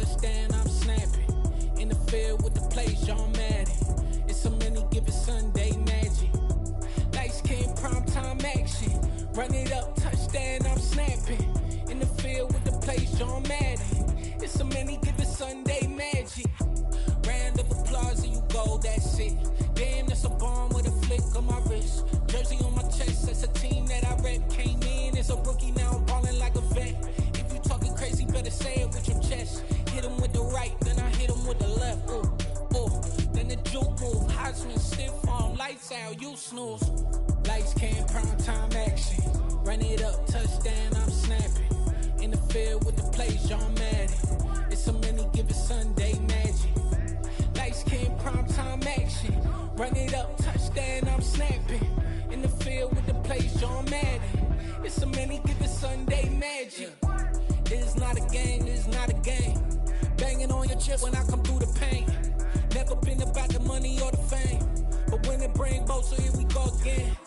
touchdown, I'm snapping. In the field with the plays, John Madden. It's a many given Sunday magic. Light skin, primetime action. Run it up, touchdown, I'm snapping. In the field with the plays, John Madden. It's a many given Sunday magic. Round of applause and you go, that's it. Damn, that's a bomb with a flick on my wrist. Jersey on my chest, that's a team that I rep. Came in as a rookie, now I'm ballin' like a vet. If you talking crazy, better say it with your chest. Hit him with the right, then I hit him with the left. Ooh, ooh, then the juke move. Heisman stiff arm, lights out, you snooze. Lights came, prime time action. Run it up, touchdown, I'm snapping. In the field with the plays, John Madden. It's a many given Sunday magic. Lights came, prime time action. Run it up, touchdown, I'm snapping. In the field with the plays, John Madden. It's a many given Sunday magic. It's not a game, it's not a game. Banging on your chip when I come through the paint. Never been about the money or the fame. But when it bring both, so here we go again.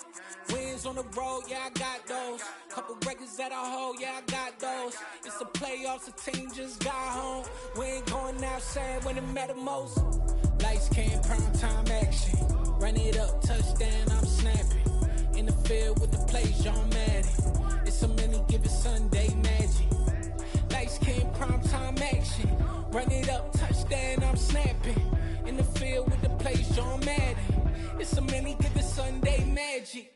Wins on the road, yeah, I got those. Couple records that I hold, yeah, I got those. It's the playoffs, the team just got home. We ain't going outside when it matter most. Lights came, prime time action. Run it up, touchdown, I'm snapping. In the field with the plays, John Madden. It's a many given Sunday magic. Lights came, prime time action. Run it up, touchdown, I'm snapping. In the field with the plays, John Madden. It's a many given Sunday magic.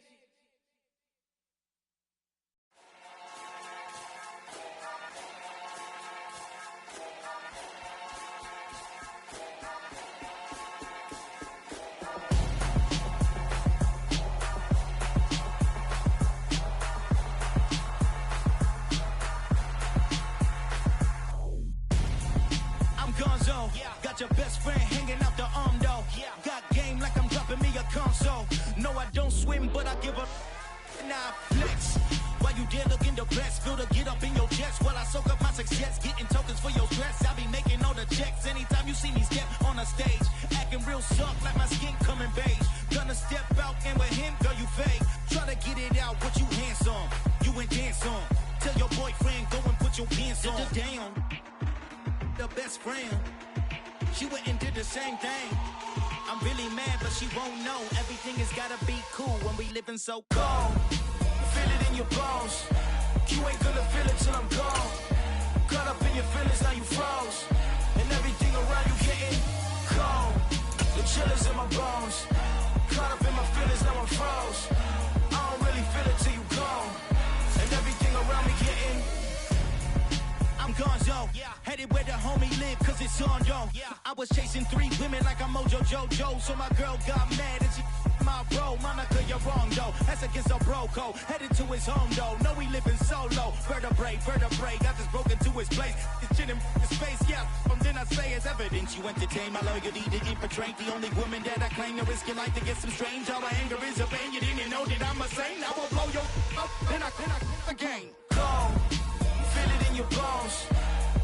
Got your best friend hanging out the arm though. Got game like I'm dropping me a console. No, I don't swim, but I give a nah flex. While you there looking depressed, feel to get up in your chest while I soak up my success, getting tokens for your stress. I be making all the checks anytime you see me step on a stage, acting real soft like my skin coming beige. Gonna step out and with him, girl, you fake. Try to get it out, but you handsome, you ain't dance on. Tell your boyfriend go and put your pants on. Down, the best friend. She went and did the same thing. I'm really mad, but she won't know. Everything has gotta be cool when we living so cold. Feel it in your bones. You ain't gonna feel it till I'm gone. Caught up in your feelings, now you froze. And everything around you getting cold. The chill is in my bones. Caught up in my feelings, now I'm froze. I don't really feel it till you gone. And everything around me getting I'm gonzo, headed where the homie live, cause it's on, yo. I was chasing 3 women like I'm Mojo Jojo, so my girl got mad and she my bro. Monica, you're wrong, though. That's against a bro code. Headed to his home, though. No, we living solo. Vertebrae, got this broken to his place. This shit in his face, yeah. From then I say it's evidence you entertain my loyalty to infiltrate. The only woman that I claim to risk your life to get some strange. All my anger is a pain. You didn't know that I'm a saint. I will blow your up, then I again. Gone. Feel it in your bones.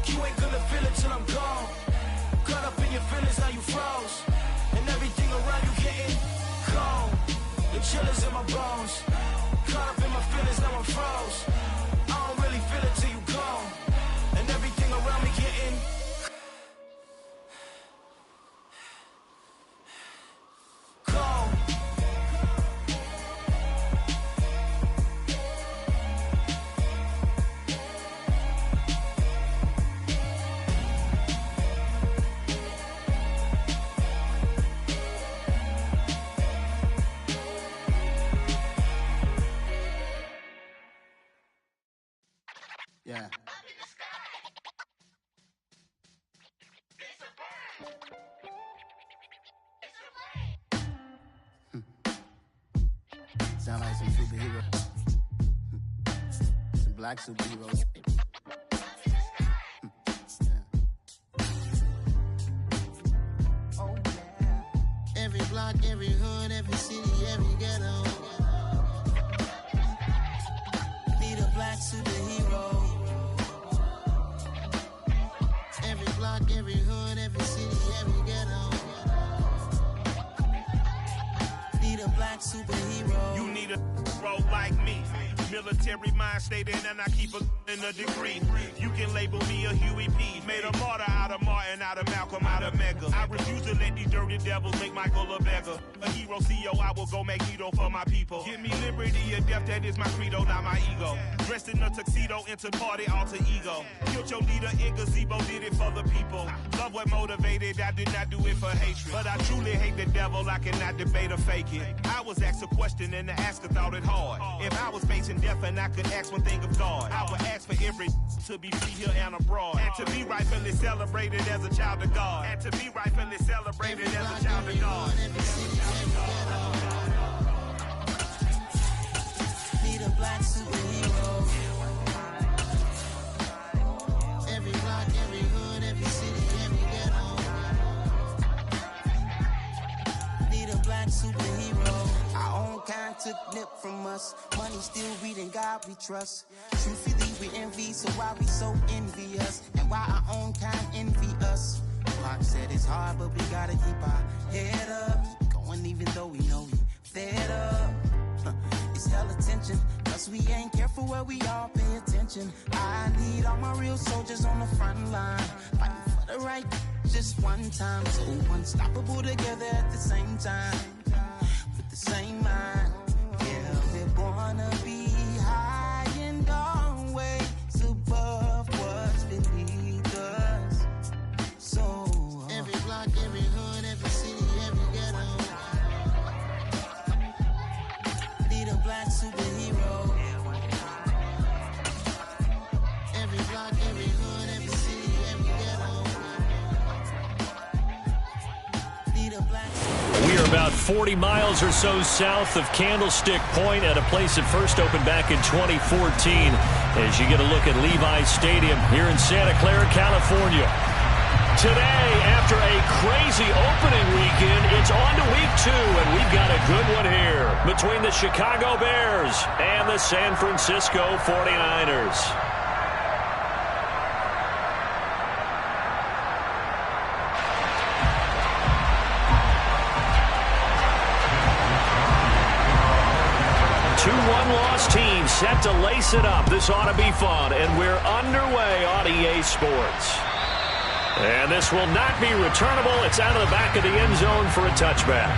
You ain't gonna feel it till I'm gone. Caught up in your feelings, now you froze. And everything around you getting cold. The chill is in my bones. Caught up in my feelings, now I'm froze. I don't really feel it till you gone. And everything around me getting cold. Yeah. Sound like some superheroes. Some black superheroes. Oh, yeah. Every block, every hood, every city, every ghetto. Need a black superhero. Every block, every hood, every city, every ghetto. Need a black superhero. You need a bro like me. Military mind state and I keep in a degree. You can label me a Huey P. Made a martyr out of Martin, out of Malcolm, out of Mega. I refuse to let these dirty devils make Michael a beggar. A hero CEO, I will go Magneto for my people. Give me liberty or death, that is my credo, not my ego. Dressed in a tuxedo, enter party, alter ego. Killed your leader in gazebo, did it for the people. Love what motivated, I did not do it for hatred. But I truly hate the devil, I cannot debate or fake it. I was asked a question and the asker thought it hard. If I was facing death and I could ask one thing of God, I would ask for every to be free here and abroad. And to be rightfully celebrated as a child of God. And to be rightfully celebrated as a child of God. Need a black superhero. Every block, every hood, every city, every ghetto. Need a black superhero. Our own kind took nip from us. Money still reading God we trust. Truthfully we envy, so why we so envious? And why our own kind envy us? Mark said it's hard, but we gotta keep our head up. Going even though we know we fed up. It's hell attention, cause we ain't careful where we all pay attention. I need all my real soldiers on the front line, fighting for the right just one time. So unstoppable together at the same time, with the same mind. Yeah, we're gonna be high and always above what's beneath us. So every block, every hood, every city, every ghetto. Need a black superhero. Every block, every hood, every city, every ghetto. Need a black superhero. We are about 40 miles or so south of Candlestick Point at a place that first opened back in 2014 as you get a look at Levi's Stadium here in Santa Clara, California. Today, after a crazy opening weekend, it's on to week 2, and we've got a good one here between the Chicago Bears and the San Francisco 49ers. Two one-loss teams set to lace it up. This ought to be fun, and we're underway on EA Sports. And this will not be returnable. It's out of the back of the end zone for a touchback.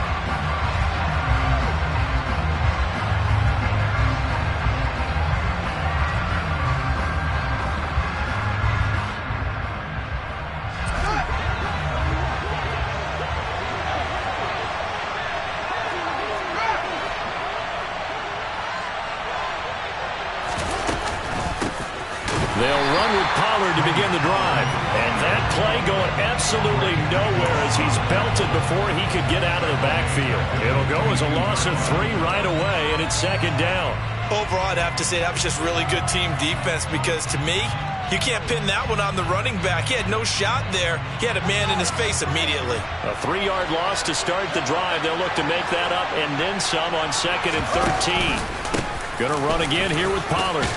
They'll run with Pollard to begin the drive. And that play going absolutely nowhere as he's belted before he could get out of the backfield. It'll go as a loss of 3 right away, and it's second down. Overall, I'd have to say that was just really good team defense because, to me, you can't pin that one on the running back. He had no shot there. He had a man in his face immediately. A 3-yard loss to start the drive. They'll look to make that up and then some on 2nd and 13. Going to run again here with Pollard.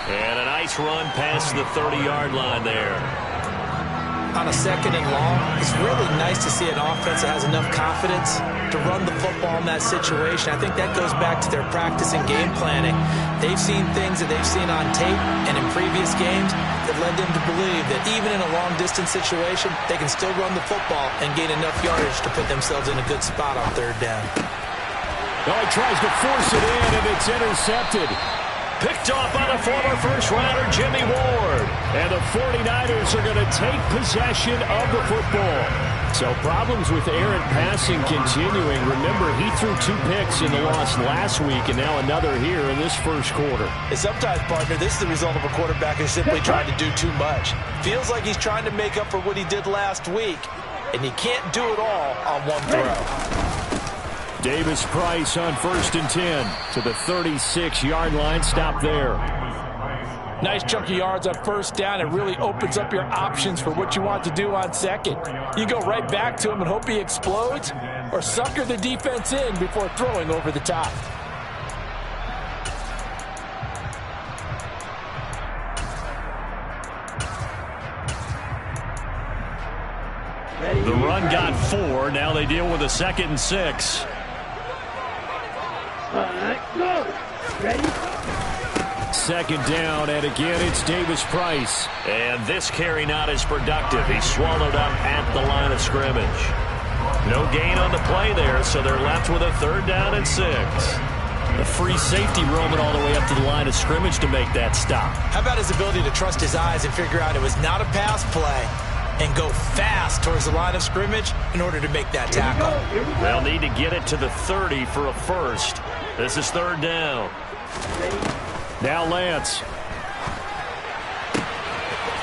And a nice run past the 30-yard line there. On a 2nd and long, it's really nice to see an offense that has enough confidence to run the football in that situation. I think that goes back to their practice and game planning. They've seen things that they've seen on tape and in previous games that led them to believe that even in a long-distance situation, they can still run the football and gain enough yardage to put themselves in a good spot on 3rd down. Oh, he tries to force it in, and it's intercepted. Picked off by the former first-rounder Jimmy Ward. And the 49ers are going to take possession of the football. So problems with errant passing continuing. Remember, he threw 2 picks in the loss last week and now another here in this first quarter. And sometimes, partner, this is the result of a quarterback who's simply trying to do too much. Feels like he's trying to make up for what he did last week, and he can't do it all on one throw. Davis Price on 1st and 10 to the 36-yard line. Stop there. Nice chunk of yards on 1st down. It really opens up your options for what you want to do on 2nd. You go right back to him and hope he explodes, or sucker the defense in before throwing over the top. The run got 4. Now they deal with a 2nd and 6. All right. Second down, and again it's Davis Price. And this carry not as productive. He's swallowed up at the line of scrimmage. No gain on the play there, so they're left with a 3rd down and 6. A free safety roaming all the way up to the line of scrimmage to make that stop. How about his ability to trust his eyes and figure out it was not a pass play and go fast towards the line of scrimmage in order to make that tackle? They'll need to get it to the 30 for a first. This is 3rd down. Now Lance.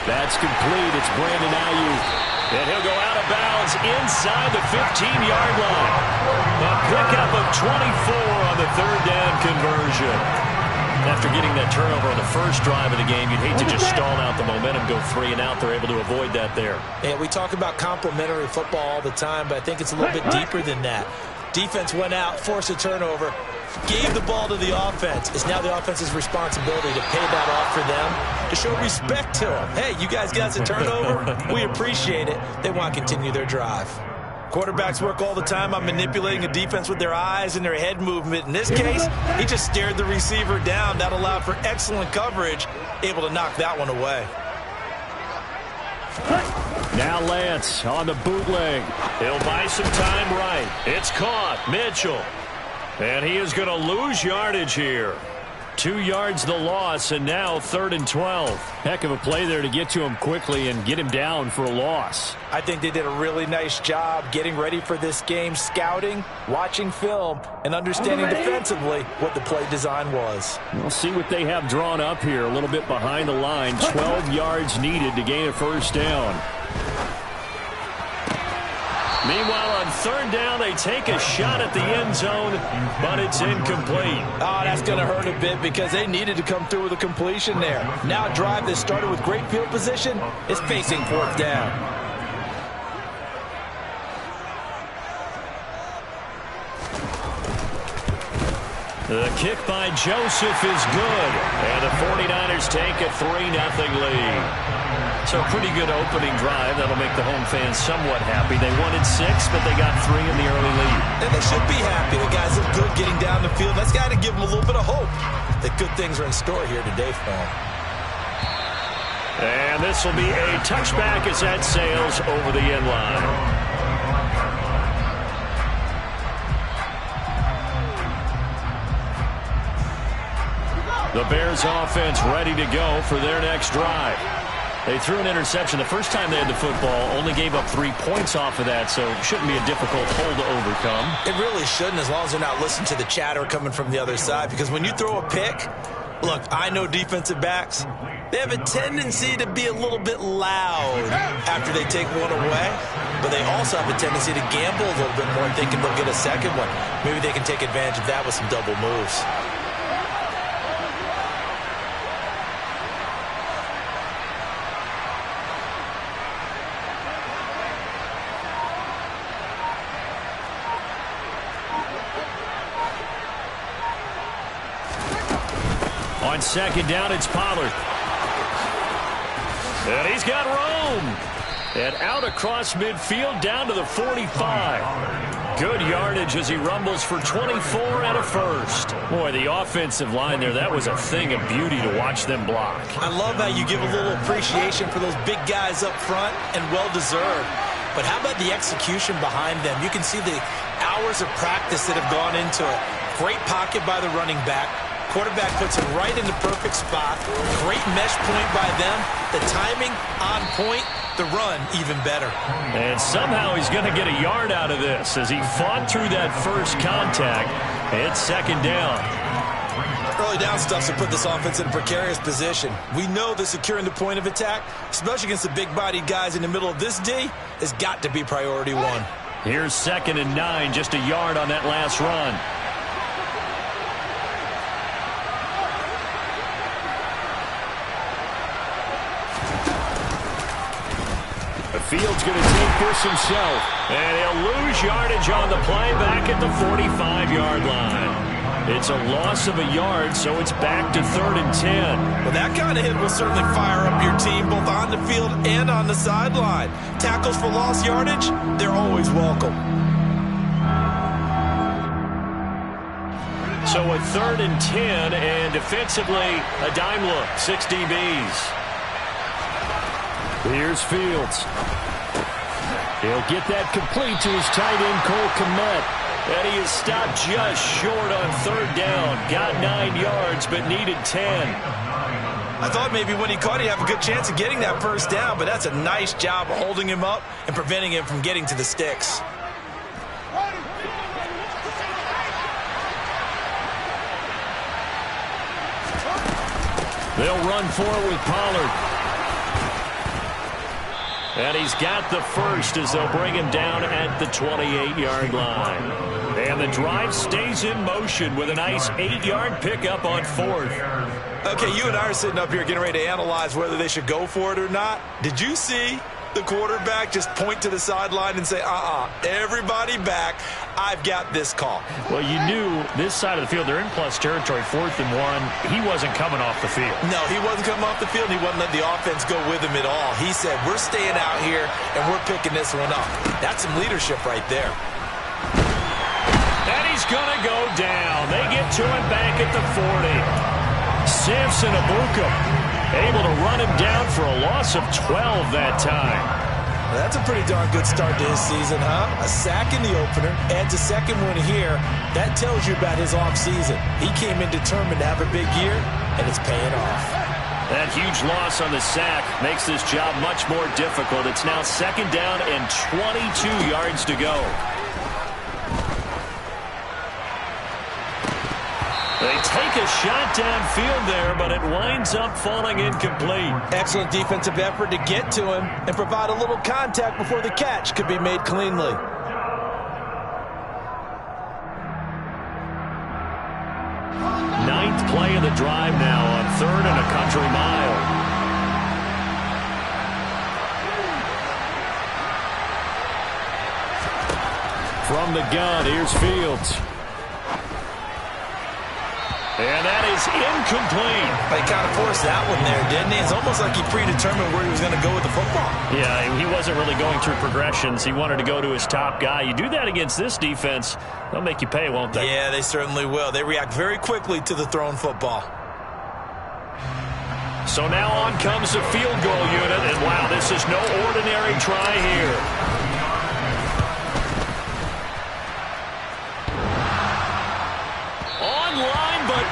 That's complete. It's Brandon Ayuk. And he'll go out of bounds inside the 15-yard line. A pickup of 24 on the 3rd down conversion. After getting that turnover on the first drive of the game, you'd hate to just stall out the momentum, go 3 and out. They're able to avoid that there. Yeah, we talk about complementary football all the time, but I think it's a little bit deeper than that. Defense went out, forced a turnover, gave the ball to the offense. It's now the offense's responsibility to pay that off for them, to show respect to them. Hey, you guys got a turnover? We appreciate it. They want to continue their drive. Quarterbacks work all the time on manipulating a defense with their eyes and their head movement. In this case, he just stared the receiver down. That allowed for excellent coverage, able to knock that one away. Now Lance on the bootleg. He'll buy some time right. It's caught. Mitchell. And he is going to lose yardage here. 2 yards the loss, and now 3rd and 12. Heck of a play there to get to him quickly and get him down for a loss. I think they did a really nice job getting ready for this game, scouting, watching film, and understanding defensively what the play design was. We'll see what they have drawn up here. A little bit behind the line. 12 yards needed to gain a 1st down. Meanwhile, on 3rd down, they take a shot at the end zone, but it's incomplete. Oh, that's going to hurt a bit because they needed to come through with a completion there. Now a drive that started with great field position is facing 4th down. The kick by Joseph is good, and the 49ers take a 3-0 lead. So a pretty good opening drive. That'll make the home fans somewhat happy. They wanted 6, but they got 3 in the early lead. And they should be happy. The guys look good getting down the field. That's got to give them a little bit of hope that good things are in store here today for them. And this will be a touchback as that sails over the end line. The Bears offense ready to go for their next drive. They threw an interception the first time they had the football, only gave up 3 points off of that, so it shouldn't be a difficult hole to overcome. It really shouldn't, as long as they're not listening to the chatter coming from the other side, because when you throw a pick, look, I know defensive backs, they have a tendency to be a little bit loud after they take one away, but they also have a tendency to gamble a little bit more, thinking they'll get a second one. Maybe they can take advantage of that with some double moves. On 2nd down, it's Pollard. And he's got Rome. And out across midfield down to the 45. Good yardage as he rumbles for 24 and a first. Boy, the offensive line there, that was a thing of beauty to watch them block. I love how you give a little appreciation for those big guys up front, and well-deserved. But how about the execution behind them? You can see the hours of practice that have gone into it. Great pocket by the running back. Quarterback puts him right in the perfect spot. Great mesh point by them. The timing on point. The run even better. And somehow he's going to get a yard out of this as he fought through that first contact. It's 2nd down. Early down stuff's to put this offense in a precarious position. We know that securing the point of attack, especially against the big-bodied guys in the middle of this D, has got to be priority 1. Here's 2nd and 9, just a yard on that last run. Field's going to take this himself, and he'll lose yardage on the play back at the 45-yard line. It's a loss of a yard, so it's back to 3rd and 10. Well, that kind of hit will certainly fire up your team, both on the field and on the sideline. Tackles for lost yardage, they're always welcome. So a 3rd and 10, and defensively, a dime look, 6 DBs. Here's Fields. He'll get that complete to his tight end, Cole Kmet. And he is stopped just short on 3rd down. Got 9 yards, but needed 10. I thought maybe when he caught it, he'd have a good chance of getting that first down, but that's a nice job of holding him up and preventing him from getting to the sticks. They'll run forward with Pollard. And he's got the first as they'll bring him down at the 28-yard line. And the drive stays in motion with a nice 8-yard pickup on 4th. Okay, you and I are sitting up here getting ready to analyze whether they should go for it or not. Did you see the quarterback just point to the sideline and say, everybody back, I've got this call? Well, you knew this side of the field, they're in plus territory, 4th and 1. He wasn't coming off the field. No, he wasn't coming off the field. He wasn't letting the offense go with him at all. He said, we're staying out here, and we're picking this one up. That's some leadership right there. And he's going to go down. They get to him back at the 40. Samson Abuka able to run him down for a loss of 12 that time. Well, that's a pretty darn good start to his season, huh? A sack in the opener, adds a second one here. That tells you about his offseason. He came in determined to have a big year, and it's paying off. That huge loss on the sack makes this job much more difficult. It's now 2nd down and 22 yards to go. They take a shot downfield there, but it winds up falling incomplete. Excellent defensive effort to get to him and provide a little contact before the catch could be made cleanly. Ninth play of the drive now on 3rd and a country mile. From the gun, here's Fields. And that is incomplete. He kind of forced that one there, didn't he? It's almost like he predetermined where he was going to go with the football. Yeah, he wasn't really going through progressions. He wanted to go to his top guy. You do that against this defense, they'll make you pay, won't they? Yeah, they certainly will. They react very quickly to the thrown football. So now on comes the field goal unit, and wow, this is no ordinary try here.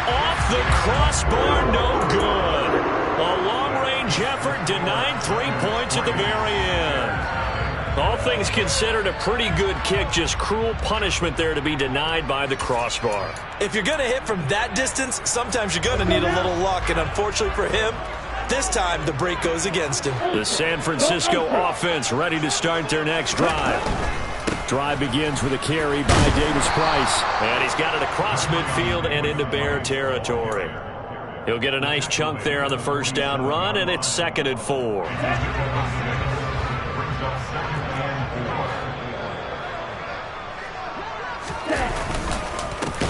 Off the crossbar, no good. A long-range effort denied 3 points at the very end. All things considered, a pretty good kick, just cruel punishment there to be denied by the crossbar. If you're going to hit from that distance, sometimes you're going to need a little luck, and unfortunately for him, this time the break goes against him. The San Francisco offense ready to start their next drive. Drive begins with a carry by Davis Price. And he's got it across midfield and into Bear territory. He'll get a nice chunk there on the 1st down run, and it's 2nd and 4.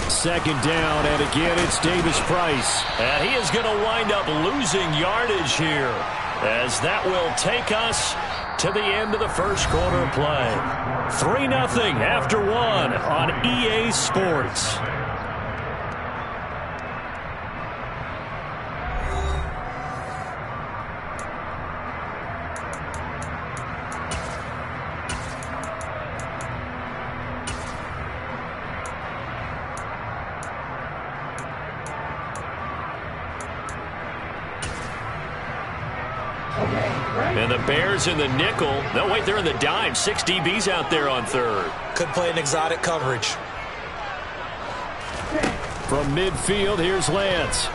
Second down, and again it's Davis Price. And he is going to wind up losing yardage here, as that will take us to the end of the 1st quarter play. 3-0 after 1 on EA Sports. And the Bears in the nickel. No, wait, they're in the dime. 6 DBs out there on 3rd. Could play an exotic coverage. From midfield, here's Lance.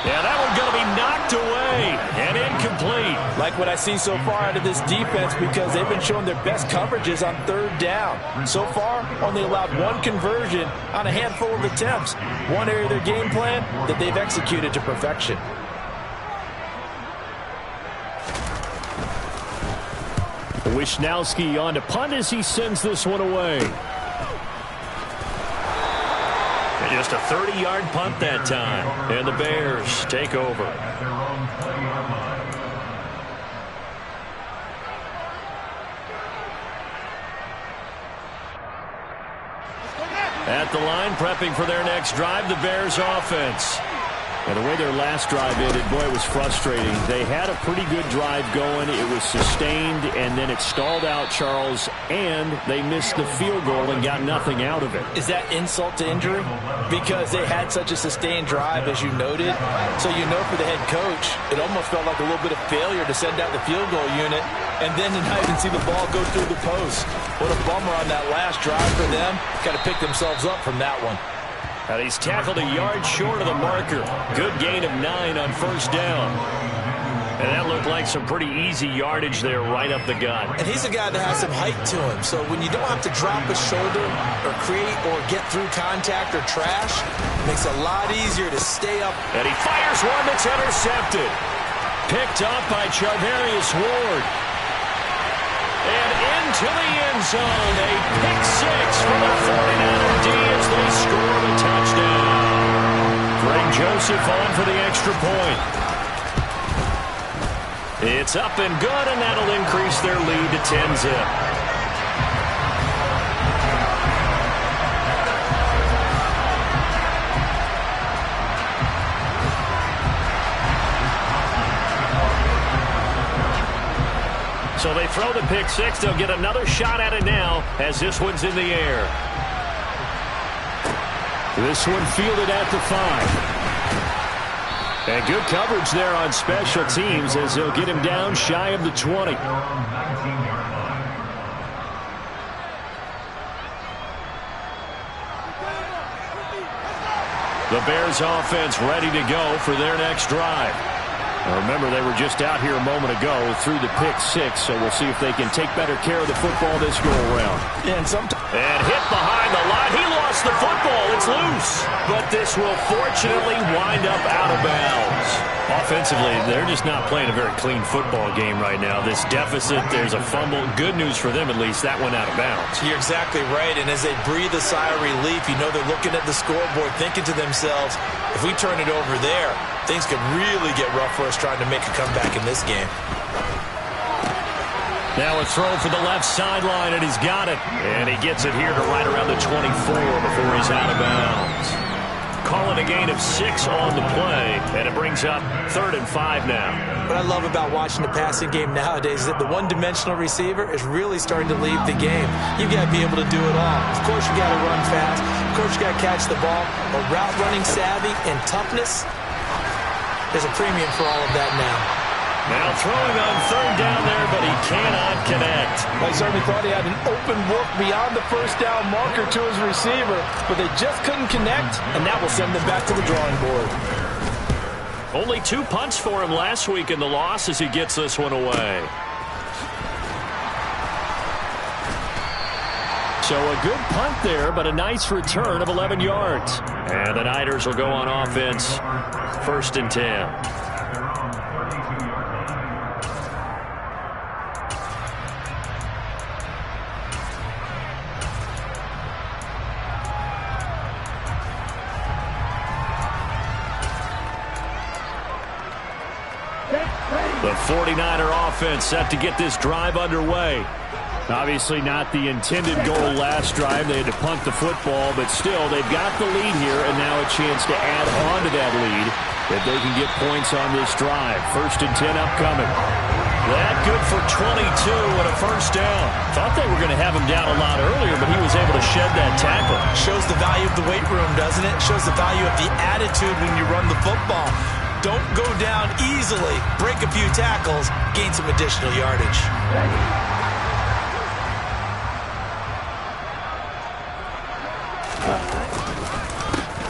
Yeah, that one's going to be knocked away and incomplete. Like what I see so far out of this defense, because they've been showing their best coverages on 3rd down. So far, only allowed 1 conversion on a handful of attempts. One area of their game plan that they've executed to perfection. Wisnowski on to punt as he sends this one away. And just a 30-yard punt that time. And the Bears take over. At the line, prepping for their next drive, the Bears offense. And the way their last drive ended, boy, it was frustrating. They had a pretty good drive going. It was sustained, and then it stalled out, Charles, and they missed the field goal and got nothing out of it. Is that insult to injury? Because they had such a sustained drive, as you noted. So you know for the head coach, it almost felt like a little bit of failure to send out the field goal unit and then to not even see the ball go through the post. What a bummer on that last drive for them. Got to pick themselves up from that one. And he's tackled a yard short of the marker. Good gain of 9 on first down. And that looked like some pretty easy yardage there right up the gut. And he's a guy that has some height to him. So when you don't have to drop a shoulder or create or get through contact or trash, it makes it a lot easier to stay up. And he fires one that's intercepted. Picked up by Charvarius Ward. And into the end zone. A pick six for the 49er D as they score the touchdown. Greg Joseph on for the extra point. It's up and good, and that'll increase their lead to 10-zip. So they throw the pick six. They'll get another shot at it now as this one's in the air. This one fielded at the 5. And good coverage there on special teams as they'll get him down shy of the 20. The Bears offense ready to go for their next drive. Now remember, they were just out here a moment ago through the pick six, so we'll see if they can take better care of the football this go-around. And hit behind the line. He lost the football. It's loose. But this will fortunately wind up out of bounds. Offensively, they're just not playing a very clean football game right now. This deficit, there's a fumble. Good news for them, at least. That went out of bounds. You're exactly right. And as they breathe a sigh of relief, you know they're looking at the scoreboard, thinking to themselves, if we turn it over there, things could really get rough for us trying to make a comeback in this game. Now a throw for the left sideline, and he's got it. And he gets it here to right around the 24 before he's out of bounds. Calling a gain of 6 on the play, and it brings up 3rd and 5 now. What I love about watching the passing game nowadays is that the one-dimensional receiver is really starting to leave the game. You've got to be able to do it all. Of course, you got to run fast. Of course, you got to catch the ball. But route running savvy and toughness, there's a premium for all of that now. Now throwing on 3rd down there, but he cannot connect. I certainly thought he had an open look beyond the first down marker to his receiver, but they just couldn't connect, and that will send them back to the drawing board. Only 2 punts for him last week in the loss as he gets this one away. So a good punt there, but a nice return of 11 yards. And the Niners will go on offense, 1st and 10. The 49er offense set to get this drive underway. Obviously not the intended goal last drive. They had to punt the football, but still, they've got the lead here, and now a chance to add on to that lead if they can get points on this drive. 1st and 10 upcoming. That good for 22 and a 1st down. Thought they were going to have him down a lot earlier, but he was able to shed that tackle. Shows the value of the weight room, doesn't it? Shows the value of the attitude when you run the football. Don't go down easily. Break a few tackles. Gain some additional yardage.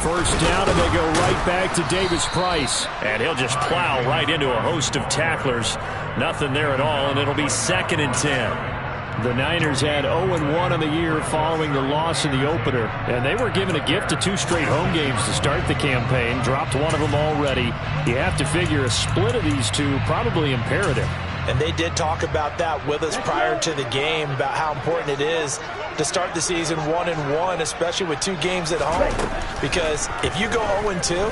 First down, and they go right back to Davis Price. And he'll just plow right into a host of tacklers. Nothing there at all, and it'll be 2nd and 10. The Niners had 0-1 on the year following the loss in the opener, and they were given a gift of 2 straight home games to start the campaign. Dropped one of them already. You have to figure a split of these two probably imperative. And they did talk about that with us prior to the game, about how important it is to start the season 1-1, especially with 2 games at home. Because if you go 0-2,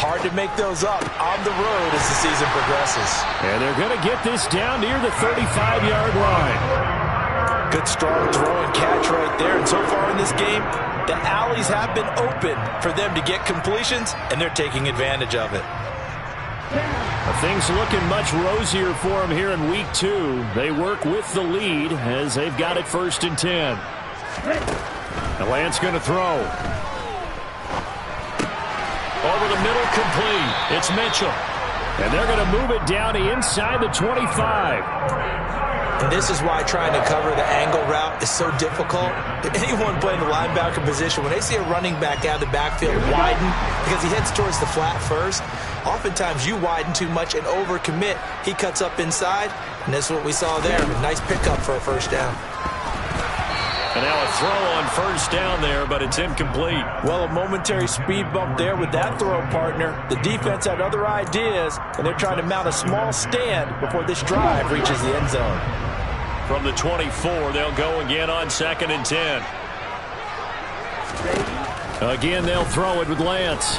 hard to make those up on the road as the season progresses. And they're going to get this down near the 35-yard line. Good strong throw and catch right there. And so far in this game, The alleys have been open for them to get completions, and they're taking advantage of it. Things looking much rosier for them here in week 2. They work with the lead as they've got it 1st and 10. The Lance going to throw. Over the middle, complete. It's Mitchell. And they're going to move it down to inside the 25. And this is why trying to cover the angle route is so difficult. Anyone playing the linebacker position, when they see a running back out of the backfield widen because he heads towards the flat first, oftentimes you widen too much and overcommit. He cuts up inside, and that's what we saw there. A nice pickup for a 1st down. And now a throw on 1st down there, but it's incomplete. Well, a momentary speed bump there with that throw, partner. The defense had other ideas, and they're trying to mount a small stand before this drive reaches the end zone. From the 24, they'll go again on 2nd and 10. Again, they'll throw it with Lance.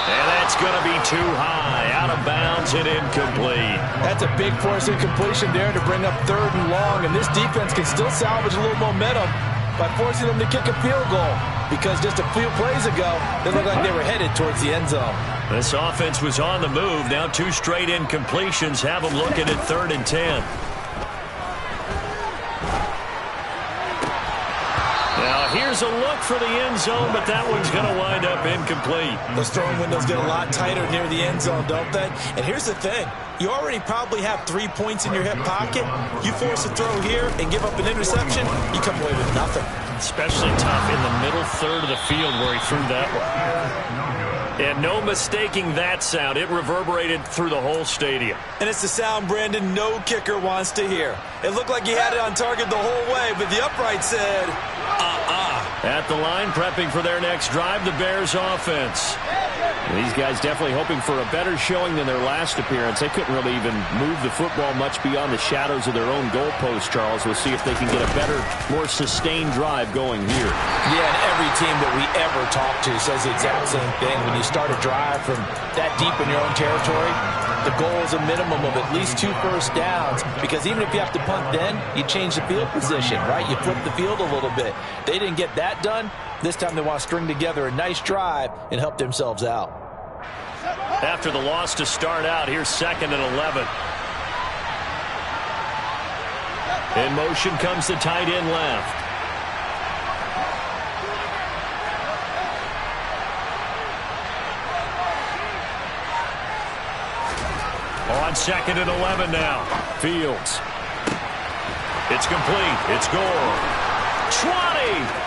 And that's going to be too high. Out of bounds and incomplete. That's a big force incompletion there to bring up 3rd and long, and this defense can still salvage a little momentum by forcing them to kick a field goal, because just a few plays ago, they looked like they were headed towards the end zone. This offense was on the move. Now 2 straight incompletions have them looking at 3rd and 10. Now here's a look for the end zone, but that one's going to wind up incomplete. Those throwing windows get a lot tighter near the end zone, don't they? And here's the thing. You already probably have 3 points in your hip pocket. You force a throw here and give up an interception, you come away with nothing. Especially tough in the middle 3rd of the field where he threw that one. And no mistaking that sound. It reverberated through the whole stadium. And it's the sound, Brandon, no kicker wants to hear. It looked like he had it on target the whole way, but the upright said, At the line, prepping for their next drive, the Bears offense. These guys definitely hoping for a better showing than their last appearance. They couldn't really even move the football much beyond the shadows of their own goalpost, Charles. We'll see if they can get a better, more sustained drive going here. Yeah, and every team that we ever talk to says the exact same thing. When you start a drive from that deep in your own territory, the goal is a minimum of at least 2 first downs, because even if you have to punt then, you change the field position, right? You flip the field a little bit. They didn't get that done. This time they want to string together a nice drive and help themselves out. After the loss to start out, here's 2nd and 11. In motion comes the tight end left. On 2nd and 11 now. Fields. It's complete. It's Gore. 20.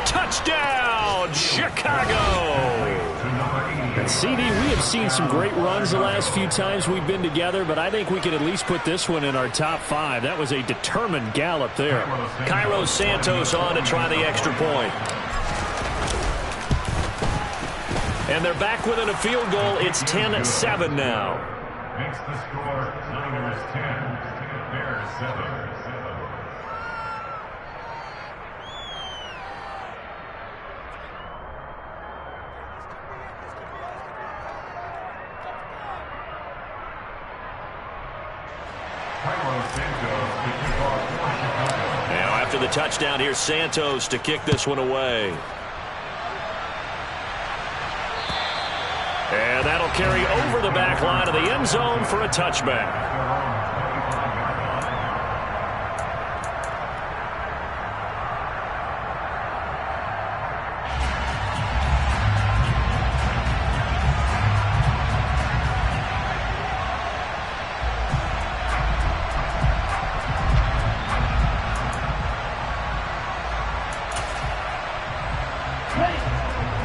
Touchdown, Chicago. CD, we have seen some great runs the last few times we've been together, but I think we could at least put this one in our top 5. That was a determined gallop there. Cairo Santos on to try the extra point. And they're back within a field goal. It's 10-7 now. Makes the score Niners 10, Bears 7. Now after the touchdown, here's Santos to kick this one away. And that'll carry over the back line of the end zone for a touchback.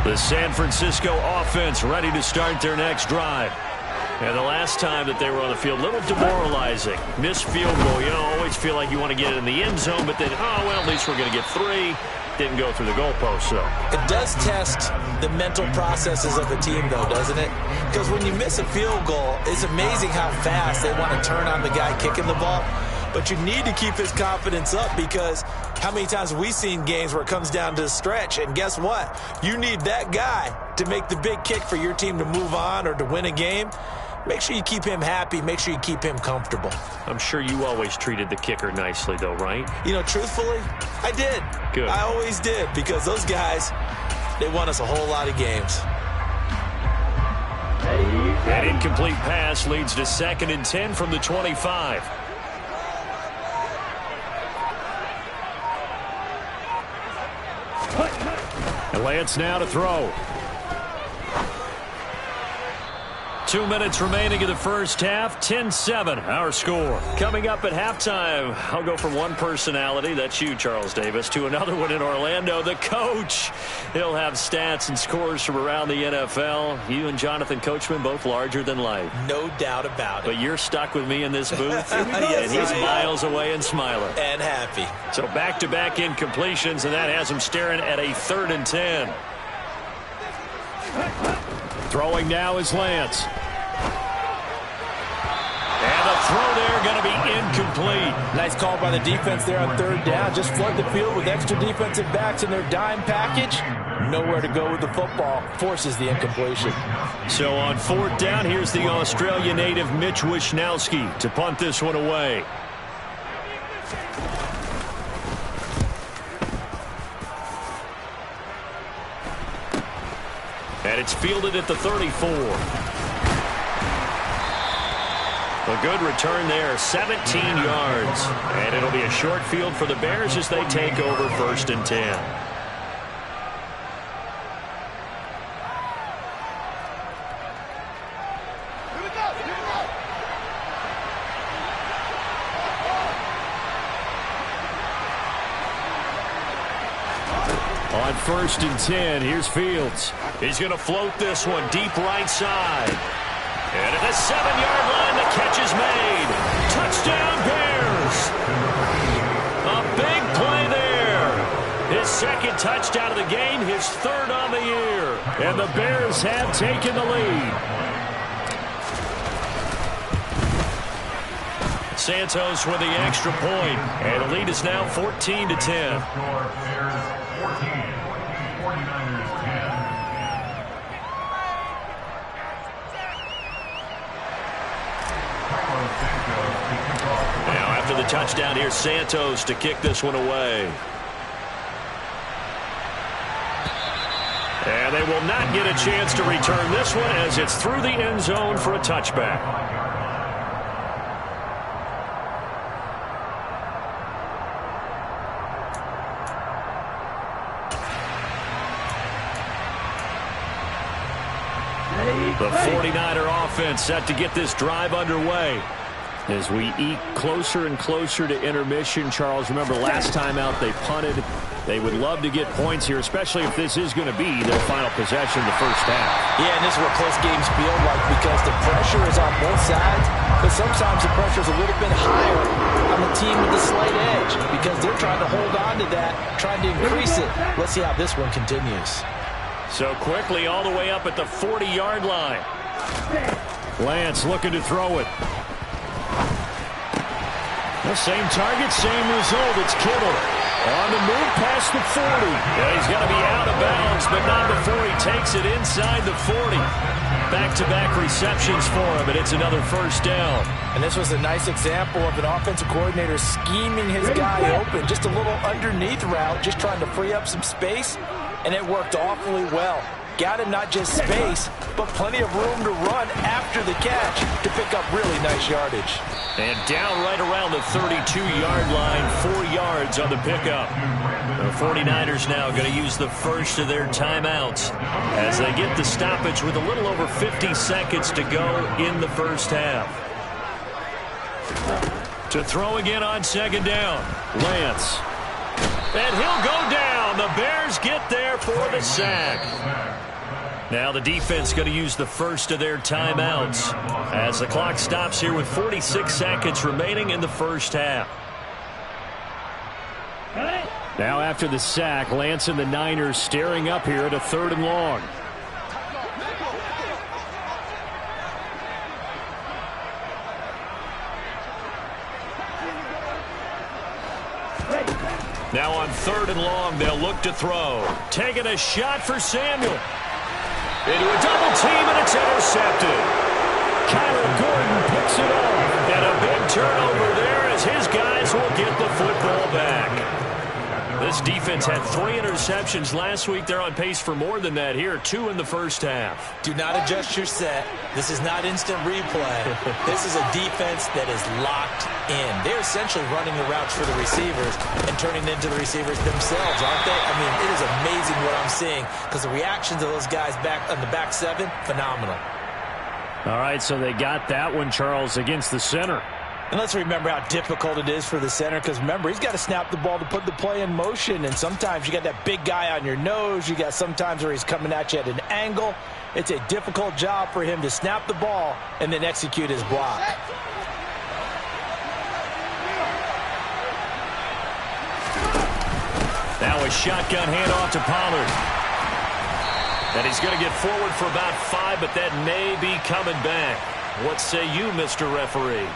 The San Francisco offense ready to start their next drive. And the last time that they were on the field, a little demoralizing. Missed field goal. You know, always feel like you want to get it in the end zone, but then, oh, well, at least we're going to get 3. Didn't go through the goalpost, though. It does test the mental processes of a team, though, doesn't it? Because when you miss a field goal, it's amazing how fast they want to turn on the guy kicking the ball. But you need to keep his confidence up, because how many times have we seen games where it comes down to the stretch, and guess what? You need that guy to make the big kick for your team to move on or to win a game. make sure you keep him happy. Make sure you keep him comfortable. I'm sure you always treated the kicker nicely, though, right? You know, truthfully, I did. Good. I always did, because those guys, they won us a whole lot of games. That incomplete pass leads to 2nd and 10 from the 25. And Lance now to throw. 2 minutes remaining in the first half. 10-7, our score. Coming up at halftime, I'll go from one personality, that's you, Charles Davis, to another one in Orlando, the coach. He'll have stats and scores from around the NFL. You and Jonathan Coachman, both larger than life. No doubt about it. But you're stuck with me in this booth, Yes, and he's miles away and smiling. And happy. So back-to-back incompletions, and that has him staring at a 3rd and 10. Throwing now is Lance. And the throw there going to be incomplete. Nice call by the defense there on 3rd down. Just flood the field with extra defensive backs in their dime package. Nowhere to go with the football. Forces the incompletion. So on 4th down, here's the Australia native Mitch Wisnowski to punt this one away. And it's fielded at the 34. A good return there, 17 yards. And it'll be a short field for the Bears as they take over 1st and 10. On 1st and 10, here's Fields. He's going to float this one deep right side. And at the 7-yard line, the catch is made. Touchdown, Bears. A big play there. His 2nd touchdown of the game, his 3rd on the year. And the Bears have taken the lead. Santos with the extra point. And the lead is now 14-10. Now after the touchdown, here's Santos to kick this one away. And they will not get a chance to return this one as it's through the end zone for a touchback. The 49er offense set to get this drive underway. As we eke closer and closer to intermission, Charles, remember last time out they punted. They would love to get points here, especially if this is going to be their final possession of the first half. Yeah, and this is what close games feel like because the pressure is on both sides, but sometimes the pressure is a little bit higher on the team with the slight edge because they're trying to hold on to that, trying to increase it. Let's see how this one continues. So quickly all the way up at the 40-yard line. Lance looking to throw it. The same target, same result. It's Kittle on the move past the 40. Yeah, he's got to be out of bounds, but not before he takes it inside the 40. Back-to-back receptions for him, and it's another 1st down. And this was a nice example of an offensive coordinator scheming his guy open. Just a little underneath route, just trying to free up some space, and it worked awfully well. Got him not just space, but plenty of room to run after the catch to pick up really nice yardage. And down right around the 32-yard line, 4 yards on the pickup. The 49ers now going to use the first of their timeouts as they get the stoppage with a little over 50 seconds to go in the first half. To throw again on 2nd down, Lance. And he'll go down. The Bears get there for the sack. Now the defense going to use the first of their timeouts as the clock stops here with 46 seconds remaining in the first half. Now after the sack, Lance and the Niners staring up here at a 3rd and long. Now on 3rd and long, they'll look to throw. Taking a shot for Samuel. Into a double team, and it's intercepted. Kyler Gordon picks it up. And a big turnover there as his guys will get the football back. This defense had 3 interceptions last week. They're on pace for more than that here. 2 in the first half. Do not adjust your set. This is not instant replay. This is a defense that is locked in. They're essentially running the routes for the receivers and turning into the receivers themselves, aren't they? I mean, it is amazing what I'm seeing because the reactions of those guys back on the back 7, phenomenal. All right, so they got that one, Charles, against the center. And let's remember how difficult it is for the center because, remember, he's got to snap the ball to put the play in motion. And sometimes you got that big guy on your nose. You got sometimes where he's coming at you at an angle. It's a difficult job for him to snap the ball and then execute his block. Now a shotgun handoff to Pollard. And he's going to get forward for about 5, but that may be coming back. What say you, Mr. Referee?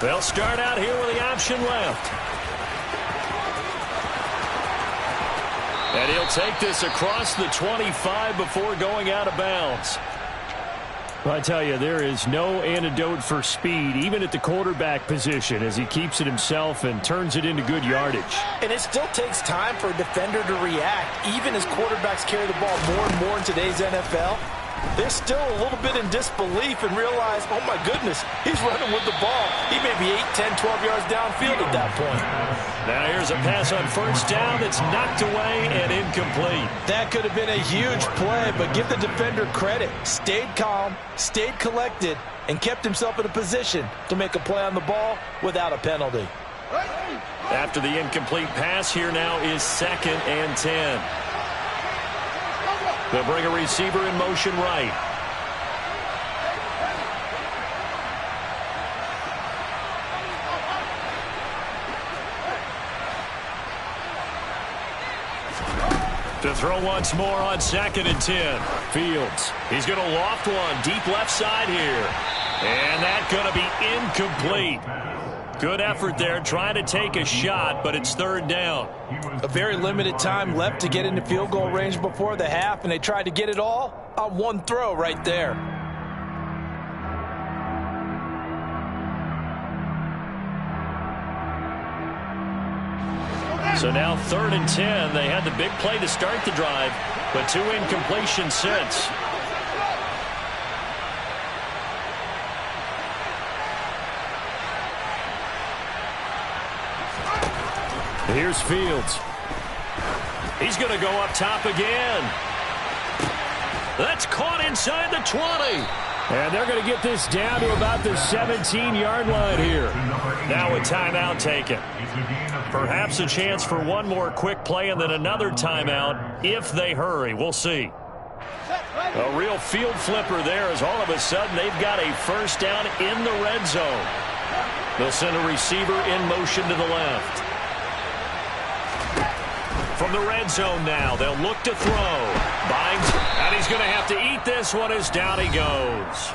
They'll start out here with the option left. And he'll take this across the 25 before going out of bounds. Well, I tell you, there is no antidote for speed, even at the quarterback position, as he keeps it himself and turns it into good yardage. And it still takes time for a defender to react, even as quarterbacks carry the ball more and more in today's NFL. They're still a little bit in disbelief and realize, oh, my goodness, he's running with the ball. He may be 8, 10, 12 yards downfield at that point. Now here's a pass on first down that's knocked away and incomplete. That could have been a huge play, but give the defender credit. Stayed calm, stayed collected, and kept himself in a position to make a play on the ball without a penalty. After the incomplete pass, here now is 2nd and 10. They'll bring a receiver in motion right. To throw once more on 2nd and 10. Fields. He's going to loft one deep left side here. And that's going to be incomplete. Good effort there, trying to take a shot, but it's 3rd down. A very limited time left to get into field goal range before the half, and they tried to get it all on one throw right there. So now 3rd and 10. They had the big play to start the drive, but 2 incompletions since. Here's Fields. He's going to go up top again. That's caught inside the 20. And they're going to get this down to about the 17-yard line here. Now a timeout taken. Perhaps a chance for one more quick play and then another timeout if they hurry. We'll see. A real field flipper there as all of a sudden they've got a first down in the red zone. They'll send a receiver in motion to the left. From the red zone now, they'll look to throw. Binds, and he's going to have to eat this one as down he goes.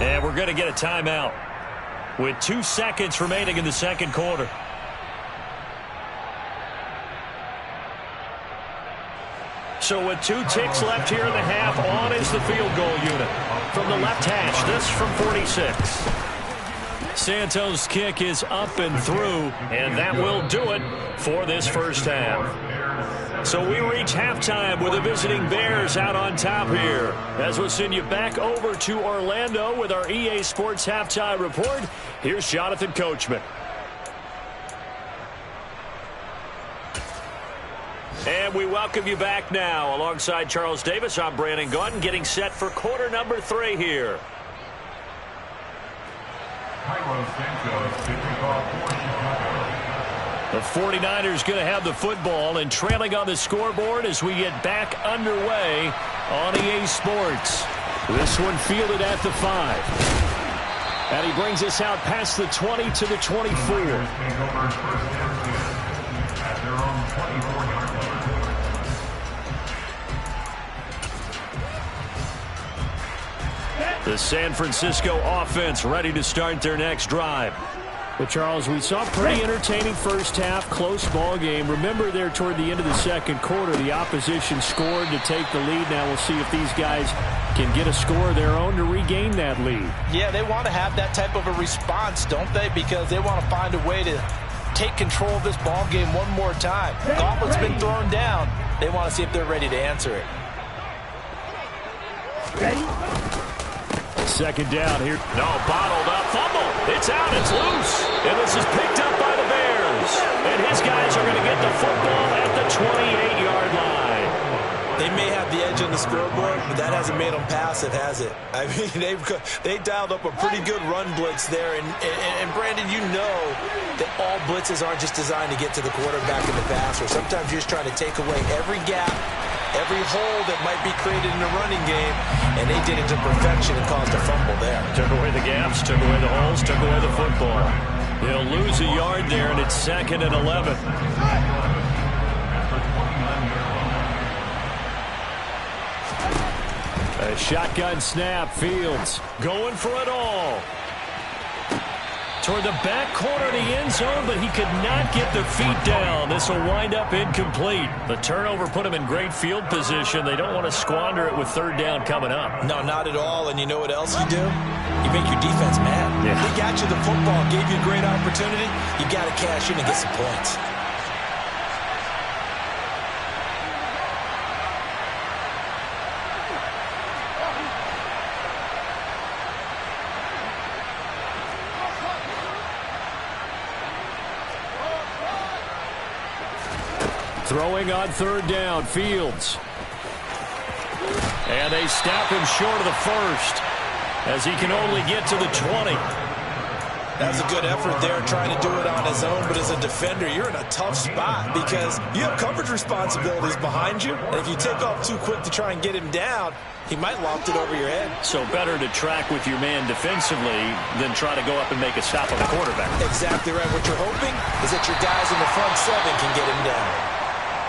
And we're going to get a timeout with 2 seconds remaining in the second quarter. So with 2 ticks left here in the half, on is the field goal unit. From the left hash, this from 46. Santos' kick is up and through, and that will do it for this first half. So we reach halftime with the visiting Bears out on top here. As we'll send you back over to Orlando with our EA Sports Halftime Report, here's Jonathan Coachman. And we welcome you back now. Alongside Charles Davis, I'm Brandon Gaudin, getting set for quarter number 3 here. The 49ers going to have the football and trailing on the scoreboard as we get back underway on EA Sports. This one fielded at the 5. And he brings us out past the 20 to the 24. The San Francisco offense ready to start their next drive. Well, Charles, we saw a pretty entertaining first half, close ball game. Remember there toward the end of the second quarter, the opposition scored to take the lead. Now we'll see if these guys can get a score of their own to regain that lead. Yeah, they want to have that type of a response, don't they? Because they want to find a way to take control of this ball game one more time. Gauntlet's been thrown down. They want to see if they're ready to answer it. Second down here. No, bottled up. Fumble. It's out. It's loose. And this is picked up by the Bears. And his guys are going to get the football at the 28-yard line. They may have the edge on the scoreboard, but that hasn't made them passive, has it? I mean, they dialed up a pretty good run blitz there. And Brandon, you know that all blitzes aren't just designed to get to the quarterback in the passer. Sometimes you're just trying to take away every gap, every hole that might be created in the running game, and they did it to perfection and caused a fumble there. Took away the gaps, took away the holes, took away the football. They'll lose a yard there, and it's 2nd and 11. A shotgun snap. Fields going for it all. Toward the back corner of the end zone, but he could not get the feet down. This will wind up incomplete. The turnover put him in great field position. They don't want to squander it with third down coming up. No, not at all. And you know what else you do? You make your defense mad. Yeah. They got you the football, gave you a great opportunity. You got to cash in and get some points. Throwing on third down, Fields. And they stop him short of the first as he can only get to the 20. That's a good effort there trying to do it on his own, but as a defender, you're in a tough spot because you have coverage responsibilities behind you, and if you take off too quick to try and get him down, he might loft it over your head. So better to track with your man defensively than try to go up and make a stop on the quarterback. Exactly right. What you're hoping is that your guys in the front seven can get him down.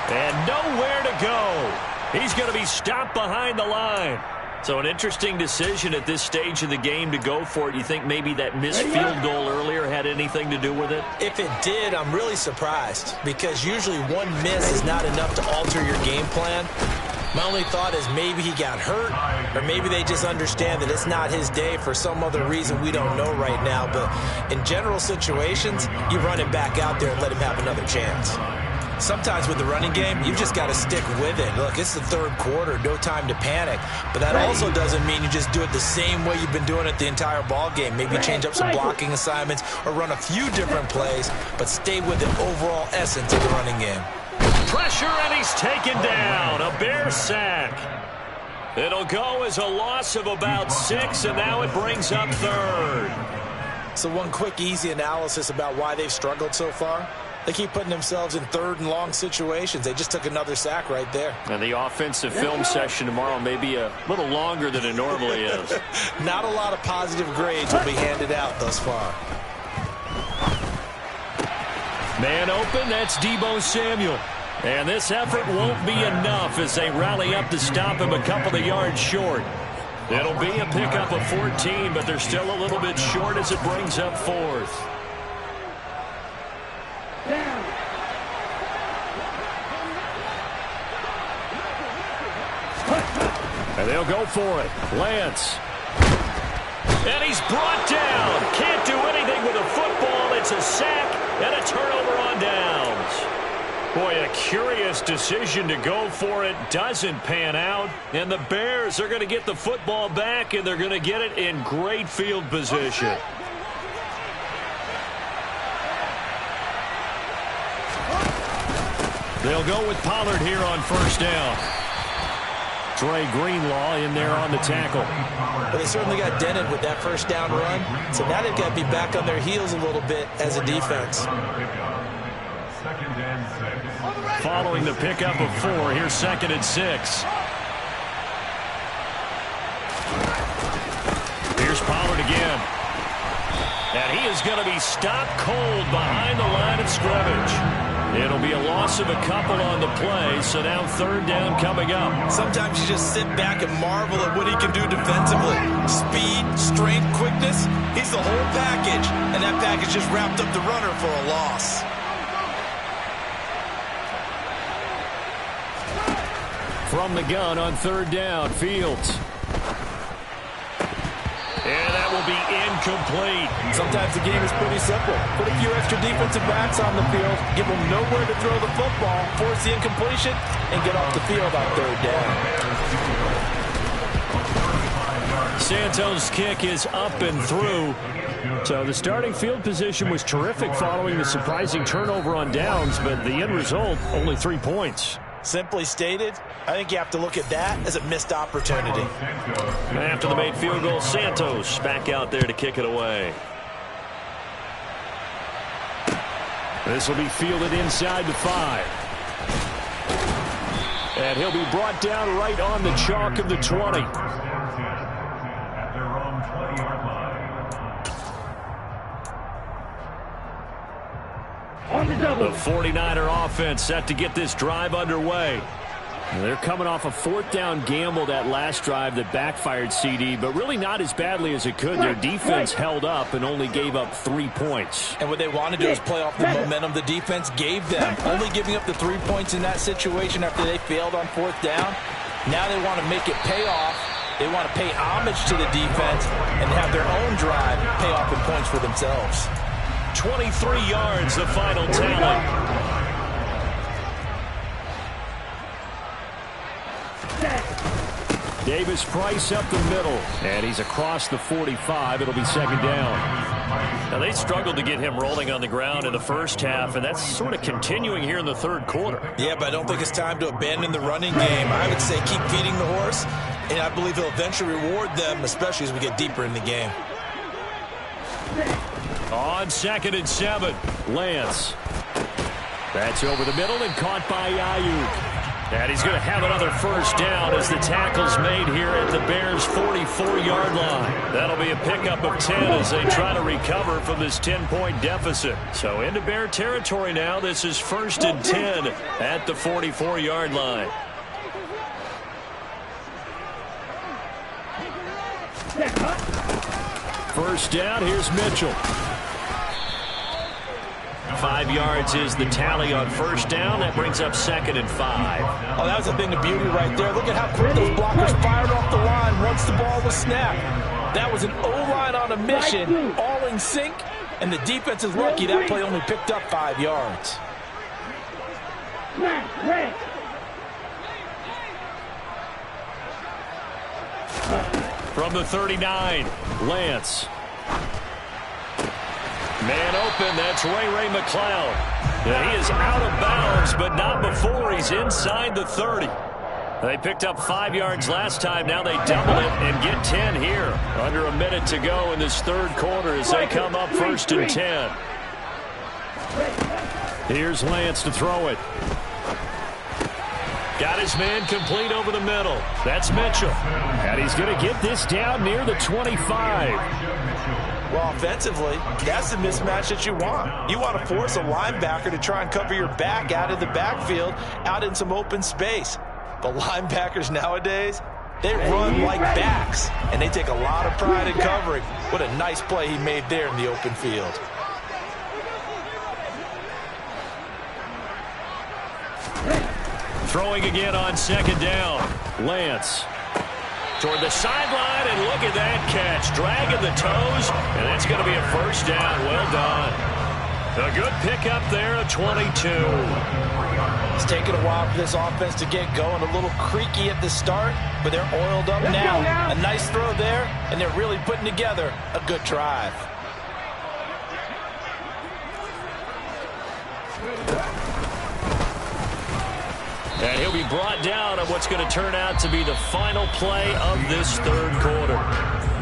And nowhere to go. He's going to be stopped behind the line. So an interesting decision at this stage of the game to go for it. You think maybe that missed field goal earlier had anything to do with it? If it did, I'm really surprised because usually one miss is not enough to alter your game plan. My only thought is maybe he got hurt or maybe they just understand that it's not his day for some other reason we don't know right now. But in general situations, you run him back out there and let him have another chance. Sometimes with the running game, you've just got to stick with it. Look, it's the third quarter, no time to panic. But that also doesn't mean you just do it the same way you've been doing it the entire ball game. Maybe change up some blocking assignments or run a few different plays, but stay with the overall essence of the running game. Pressure, and he's taken down. A Bear sack. It'll go as a loss of about 6, and now it brings up third. So one quick, easy analysis about why they've struggled so far. They keep putting themselves in third and long situations. They just took another sack right there. And the offensive film session tomorrow may be a little longer than it normally is. Not a lot of positive grades will be handed out thus far. Man open, that's Deebo Samuel. And this effort won't be enough as they rally up to stop him a couple of yards short. It'll be a pickup of 14, but they're still a little bit short as it brings up fourth. And they'll go for it. Lance. And he's brought down. Can't do anything with a football. It's a sack and a turnover on downs. Boy, a curious decision to go for it. Doesn't pan out. And the Bears are going to get the football back, and they're going to get it in great field position. They'll go with Pollard here on first down. Dre Greenlaw in there on the tackle. Well, they certainly got dented with that first down run. So now they've got to be back on their heels a little bit as a defense. Following the pickup of 4, here's 2nd and 6. Here's Pollard again. And he is going to be stopped cold behind the line of scrimmage. It'll be a loss of a couple on the play, so now third down coming up. Sometimes you just sit back and marvel at what he can do defensively. Speed, strength, quickness, he's the whole package, and that package just wrapped up the runner for a loss. From the gun on third down, Fields. And that will be incomplete. Sometimes the game is pretty simple. Put a few extra defensive backs on the field, give them nowhere to throw the football, force the incompletion, and get off the field on third down. Santos' kick is up and through. So the starting field position was terrific following the surprising turnover on downs, but the end result, only 3 points. Simply stated, I think you have to look at that as a missed opportunity. After the made field goal, Santos back out there to kick it away. This will be fielded inside the 5. And he'll be brought down right on the chalk of the 20. At their own 20-yard line. The 49er offense set to get this drive underway. They're coming off a fourth down gamble that last drive that backfired, CD, but really not as badly as it could. Their defense held up and only gave up 3 points. And what they want to do is play off the momentum the defense gave them. Only giving up the 3 points in that situation after they failed on fourth down. Now they want to make it pay off. They want to pay homage to the defense and have their own drive pay off in points for themselves. 23 yards, the final tally. Davis Price up the middle, and he's across the 45. It'll be second down. Now, they struggled to get him rolling on the ground in the first half, and that's sort of continuing here in the third quarter. Yeah, but I don't think it's time to abandon the running game. I would say keep feeding the horse, and I believe he'll eventually reward them, especially as we get deeper in the game. On 2nd and 7, Lance. That's over the middle and caught by Ayuk. and he's going to have another first down as the tackle's made here at the Bears' 44-yard line. That'll be a pickup of 10 as they try to recover from this 10-point deficit. So into Bear territory now. This is 1st and 10 at the 44-yard line. First down, here's Mitchell. 5 yards is the tally on first down. That brings up 2nd and 5. Oh, that was a thing of beauty right there. Look at how quick those blockers fired off the line once the ball was snapped. That was an O-line on a mission, all in sync, and the defense is lucky that play only picked up 5 yards. From the 39, Lance. Man open, that's Ray McCloud. Yeah, he is out of bounds, but not before he's inside the 30. They picked up 5 yards last time. Now they double it and get 10 here. Under a minute to go in this third quarter as they come up 1st and 10. Here's Lance to throw it. Got his man complete over the middle. That's Mitchell. And he's going to get this down near the 25. Well, offensively, that's the mismatch that you want. You want to force a linebacker to try and cover your back out of the backfield, out in some open space. But linebackers nowadays, they run like backs, and they take a lot of pride in covering. What a nice play he made there in the open field. Throwing again on 2nd down. Lance. Toward the sideline, and look at that catch. Dragging the toes, and that's going to be a first down. Well done. A good pickup there at 22. It's taken a while for this offense to get going. A little creaky at the start, but they're oiled up now. A nice throw there, and they're really putting together a good drive. And he'll be brought down on what's going to turn out to be the final play of this third quarter.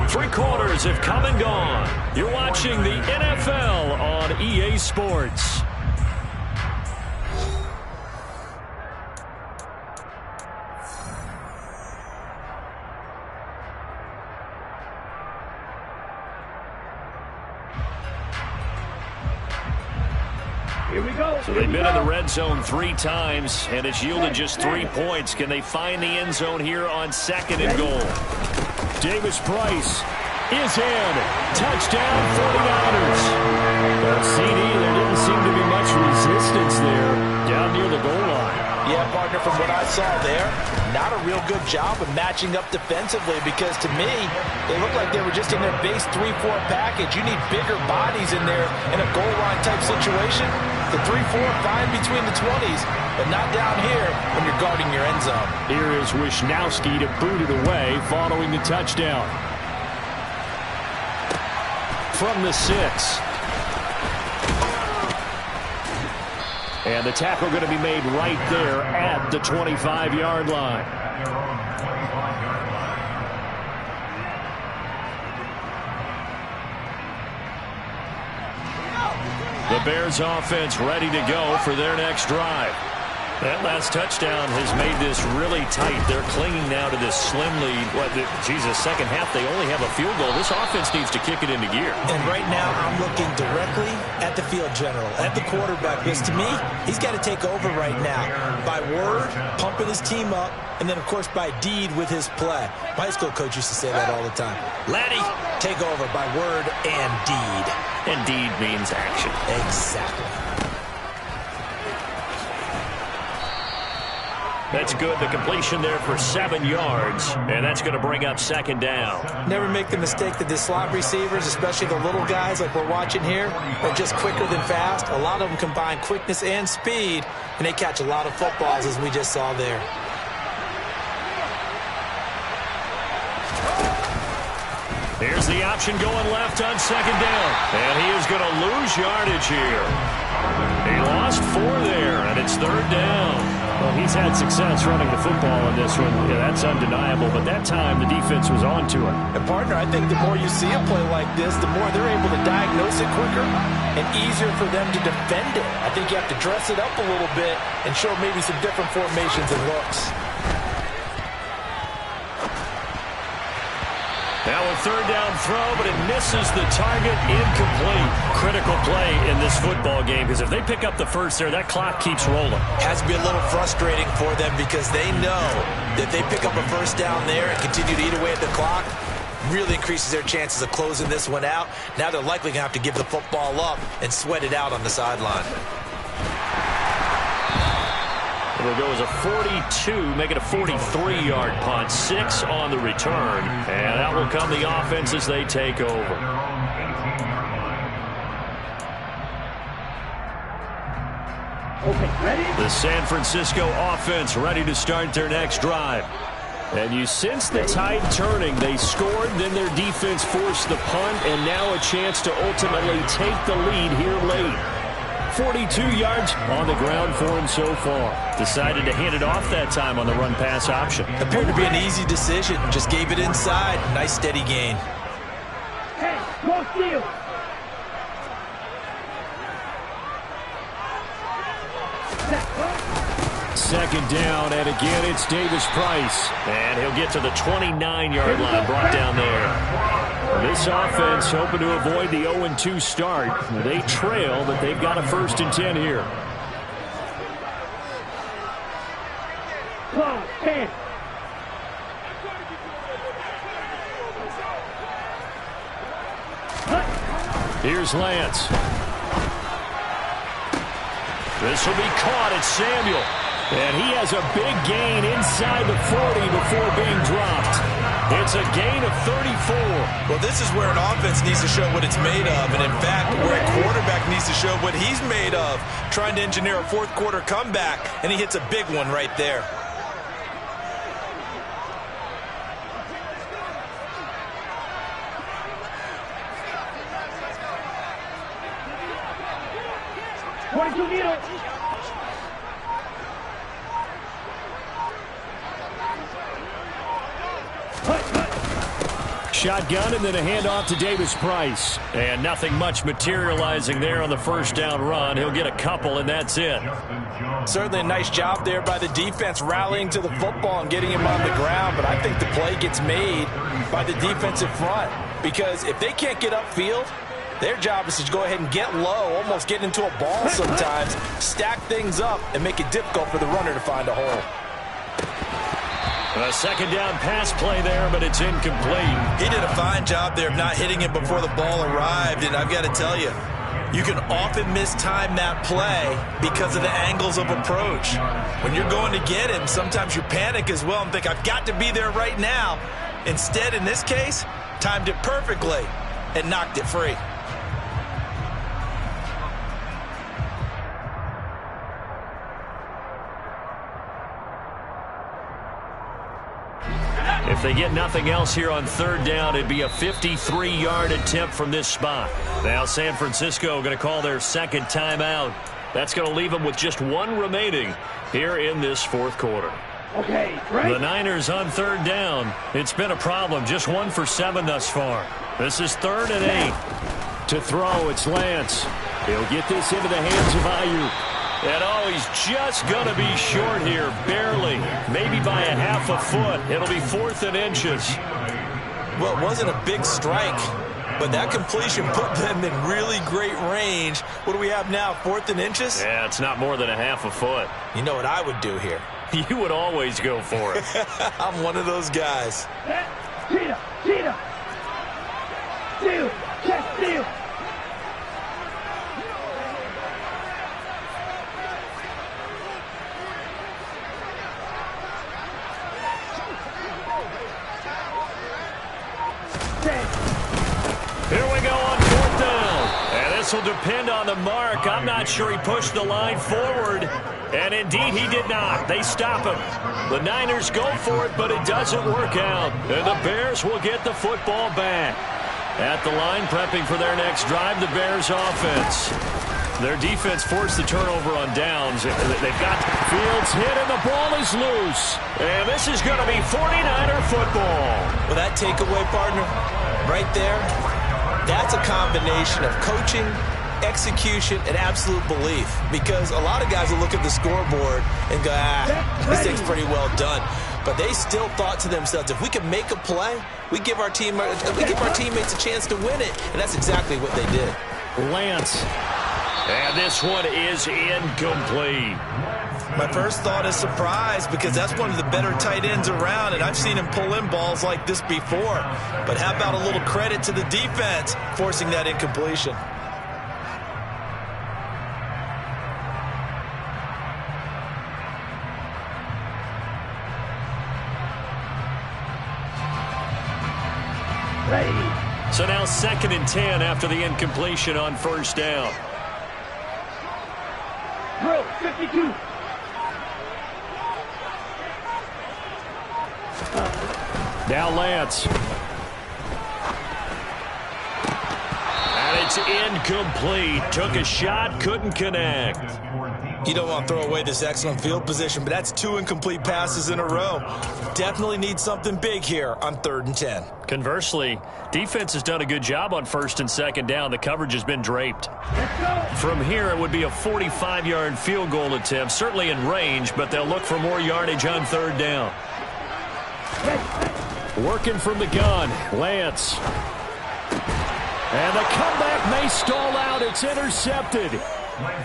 3 quarters have come and gone. You're watching the NFL on EA Sports. So they've been in the red zone 3 times, and it's yielded just 3 points. Can they find the end zone here on 2nd and goal? Davis Price is in. Touchdown, 49ers. Well, CD, there didn't seem to be much resistance there down near the goal line. Yeah, partner, from what I saw there, not a real good job of matching up defensively because to me, they look like they were just in their base 3-4 package. You need bigger bodies in there in a goal line type situation. The 3-4 fine between the 20s, but not down here when you're guarding your end zone. Here is Wisnowski to boot it away following the touchdown. From the 6. And the tackle going to be made right there at the 25-yard line. The Bears offense ready to go for their next drive. That last touchdown has made this really tight. They're clinging now to this slim lead. Second half, they only have a field goal. This offense needs to kick it into gear. And right now, I'm looking directly at the field general, at the quarterback, because to me, he's got to take over right now. By word, pumping his team up, and then, of course, by deed with his play. My high school coach used to say that all the time. Laddie, take over by word and deed. And deed means action. Exactly. That's good. The completion there for 7 yards, and that's going to bring up 2nd down. Never make the mistake that the slot receivers, especially the little guys like we're watching here, are just quicker than fast. A lot of them combine quickness and speed, and they catch a lot of footballs, as we just saw there. Here's the option going left on 2nd down, and he is going to lose yardage here. He lost 4 there, and it's 3rd down. Well, he's had success running the football in this one. Yeah, that's undeniable, but that time the defense was on to it. And, partner, I think the more you see a play like this, the more they're able to diagnose it quicker and easier for them to defend it. I think you have to dress it up a little bit and show maybe some different formations and looks. Now a 3rd down throw, but it misses the target, incomplete. Critical play in this football game, because if they pick up the first there, that clock keeps rolling. Has to be a little frustrating for them because they know that they pick up a first down there and continue to eat away at the clock, really increases their chances of closing this one out. Now they're likely going to have to give the football up and sweat it out on the sideline. It'll go as a 42, make it a 43-yard punt. 6 on the return. And out will come the offense as they take over. Okay, ready? The San Francisco offense ready to start their next drive. And you sense the tide turning. They scored, then their defense forced the punt, and now a chance to ultimately take the lead here late. 42 yards on the ground for him so far. Decided to hand it off that time on the run-pass option. Appeared to be an easy decision. Just gave it inside. Nice steady gain. Hey, go steal. Second down, and again it's Davis Price. And he'll get to the 29-yard line, brought down there. This offense hoping to avoid the 0-2 start. They trail, but they've got a 1st and 10 here. Close, 10. Here's Lance. This will be caught. It's Samuel. And he has a big gain inside the 40 before being dropped. It's a gain of 34. Well, this is where an offense needs to show what it's made of. And, in fact, where a quarterback needs to show what he's made of. Trying to engineer a 4th quarter comeback, and he hits a big one right there. Shotgun and then a handoff to Davis Price. And nothing much materializing there on the 1st down run. He'll get a couple, and that's it. Certainly a nice job there by the defense rallying to the football and getting him on the ground. But I think the play gets made by the defensive front. Because if they can't get upfield, Their job is to go ahead and get low, almost get into a ball sometimes, stack things up, and make it difficult for the runner to find a hole. A second down pass play there, but it's incomplete. He did a fine job there of not hitting it before the ball arrived, and I've got to tell you, you can often mistime that play because of the angles of approach. When you're going to get him, sometimes you panic as well and think, I've got to be there right now. Instead, in this case, timed it perfectly and knocked it free. If they get nothing else here on third down, it'd be a 53-yard attempt from this spot. Now San Francisco going to call their second timeout. That's going to leave them with just one remaining here in this fourth quarter. Okay, right. The Niners on third down. It's been a problem. Just 1 for 7 thus far. This is 3rd and 8. To throw, it's Lance. He'll get this into the hands of Ayuk. And he's just going to be short here, barely, maybe by a half a foot. It'll be 4th and inches. Well, it wasn't a big strike, but that completion put them in really great range. What do we have now, 4th and inches? Yeah, it's not more than a half a foot. You know what I would do here? You would always go for it. I'm one of those guys. Cheetah, cheetah. Steal, check, steal. Here we go on 4th down. And this will depend on the mark. I'm not sure he pushed the line forward. And indeed, he did not. They stop him. The Niners go for it, but it doesn't work out. And the Bears will get the football back. At the line, prepping for their next drive, the Bears offense. Their defense forced the turnover on downs. They've got Fields hit, and the ball is loose. And this is going to be 49er football. Well, that takeaway, partner, right there, that's a combination of coaching, execution, and absolute belief. Because a lot of guys will look at the scoreboard and go, this thing's pretty well done. But they still thought to themselves, if we can make a play, we give our teammates a chance to win it. And that's exactly what they did. Lance. And this one is incomplete. My first thought is surprise, because that's one of the better tight ends around, and I've seen him pull in balls like this before. But how about a little credit to the defense forcing that incompletion? Ready. So now 2nd and 10 after the incompletion on 1st down. Throw, 52. Now Lance. And it's incomplete. Took a shot, couldn't connect. You don't want to throw away this excellent field position, but that's 2 incomplete passes in a row. Definitely need something big here on 3rd and 10. Conversely, defense has done a good job on 1st and 2nd down. The coverage has been draped. From here, it would be a 45-yard field goal attempt, certainly in range, but they'll look for more yardage on 3rd down. Working from the gun, Lance. And the comeback may stall out. It's intercepted.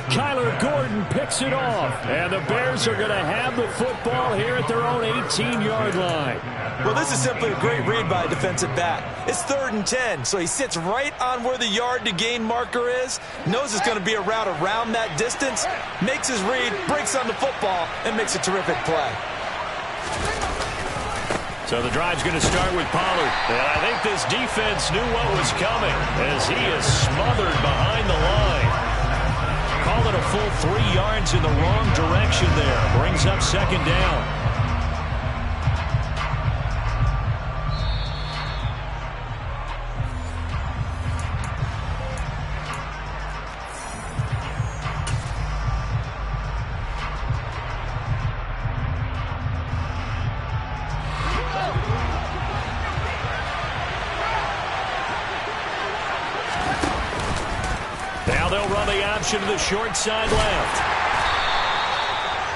Kyler Gordon picks it off. And the Bears are going to have the football here at their own 18-yard line. Well, this is simply a great read by a defensive back. It's 3rd and 10, so he sits right on where the yard-to-gain marker is, knows it's going to be a route around that distance, makes his read, breaks on the football, and makes a terrific play. So the drive's going to start with Pollard. And I think this defense knew what was coming as he is smothered behind the line. Call it a full 3 yards in the wrong direction there. Brings up 2nd down. Now they'll run the option to the short side left.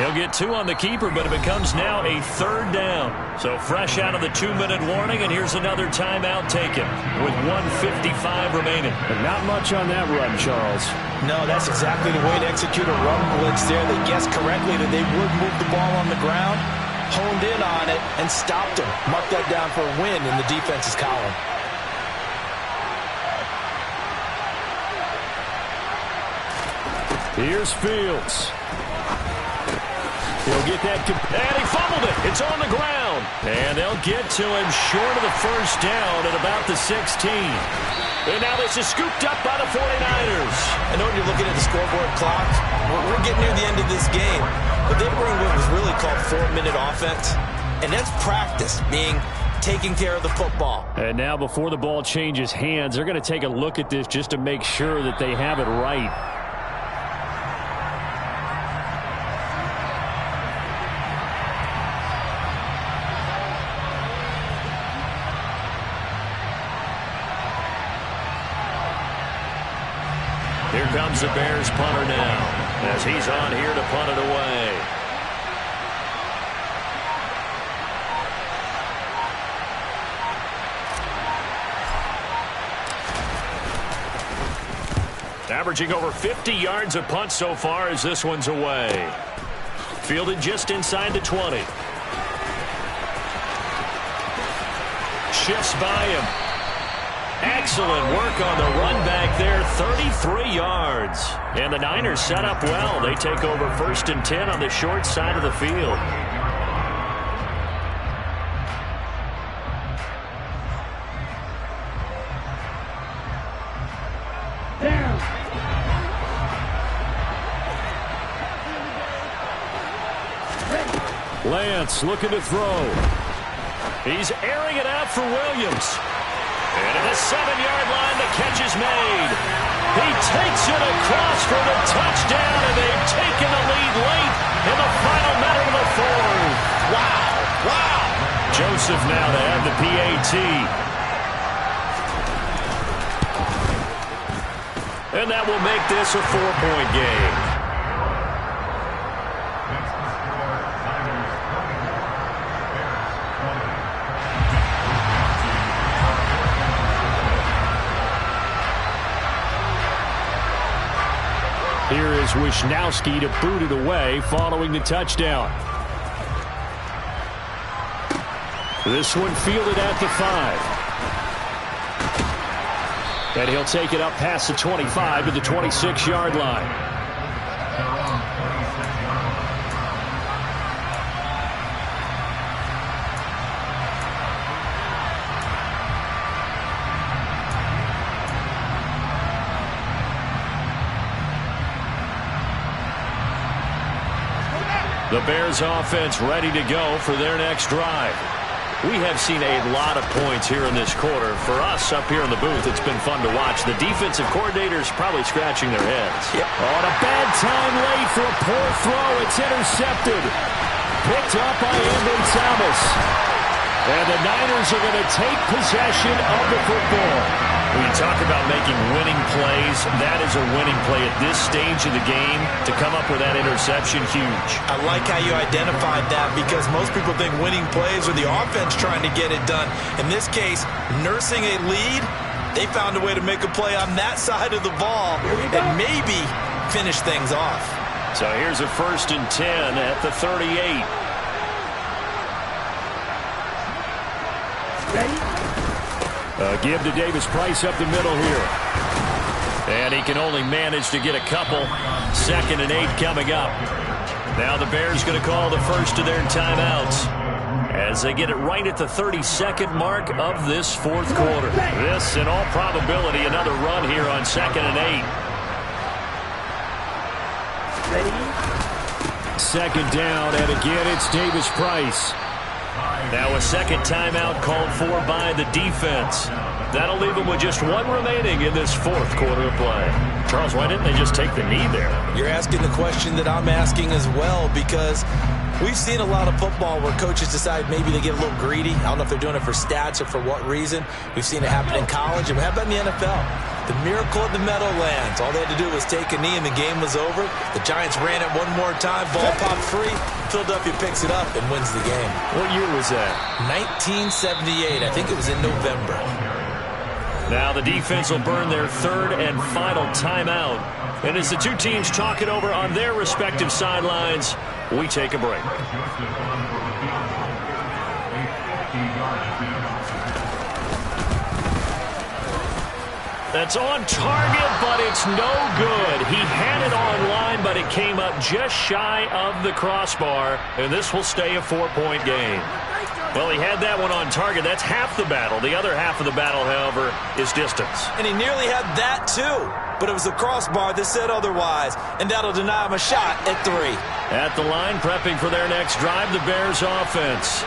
He'll get 2 on the keeper, but it becomes now a 3rd down. So fresh out of the 2-minute warning, and here's another timeout taken with 1:55 remaining. And not much on that run, Charles. No, that's exactly the way to execute a run blitz there. They guessed correctly that they would move the ball on the ground, honed in on it, and stopped him. Mark that down for a win in the defense's column. Here's Fields. He'll get that, and he fumbled it. It's on the ground. And they'll get to him short of the first down at about the 16. And now this is scooped up by the 49ers. I know when you're looking at the scoreboard clock, we're getting near the end of this game. But they bring what was really called 4-minute offense. And that's practice, being taking care of the football. And now before the ball changes hands, they're going to take a look at this just to make sure that they have it right. Here comes the Bears punter now as he's on here to punt it away. Averaging over 50 yards a punt so far as this one's away. Fielded just inside the 20. Shifts by him. Excellent work on the run back there, 33 yards. And the Niners set up well. They take over 1st and 10 on the short side of the field. Lance looking to throw. He's airing it out for Williams. And at the 7-yard line, the catch is made. He takes it across for the touchdown, and they've taken the lead late in the final minute of the 4th. Wow. Wow. Joseph now to add the PAT. And that will make this a 4-point game. Here is Wisnowski to boot it away following the touchdown. This one fielded at the 5. And he'll take it up past the 25 to the 26-yard line. The Bears offense ready to go for their next drive. We have seen a lot of points here in this quarter. For us up here in the booth, it's been fun to watch. The defensive coordinators probably scratching their heads. Yep. On a bad time late for a poor throw. It's intercepted. Picked up by Ambry Thomas. And the Niners are going to take possession of the football. When you talk about making winning plays, that is a winning play at this stage of the game. To come up with that interception, huge. I like how you identified that, because most people think winning plays are the offense trying to get it done. In this case, nursing a lead, they found a way to make a play on that side of the ball and maybe finish things off. So here's a 1st and 10 at the 38. Ready? Give to Davis Price up the middle here. And he can only manage to get a couple. 2nd and 8 coming up. Now the Bears going to call the first of their timeouts as they get it right at the 32nd mark of this 4th quarter. This, in all probability, another run here on 2nd and 8. Ready? 2nd down, and again it's Davis Price. Now a 2nd timeout called for by the defense. That'll leave them with just 1 remaining in this 4th quarter of play. Charles, why didn't they just take the knee there? You're asking the question that I'm asking as well, because we've seen a lot of football where coaches decide maybe they get a little greedy. I don't know if they're doing it for stats or for what reason. We've seen it happen in college, and how about in the NFL? The miracle of the Meadowlands. All they had to do was take a knee and the game was over. The Giants ran it one more time. Ball popped free. Philadelphia picks it up and wins the game. What year was that? 1978. I think it was in November. Now the defense will burn their third and final timeout. And as the two teams talk it over on their respective sidelines, we take a break. That's on target, but it's no good. He had it on line, but it came up just shy of the crossbar, and this will stay a 4-point game. Well, he had that one on target. That's half the battle. The other half of the battle, however, is distance. And he nearly had that, too. But it was the crossbar that said otherwise, and that'll deny him a shot at 3. At the line, prepping for their next drive, the Bears offense.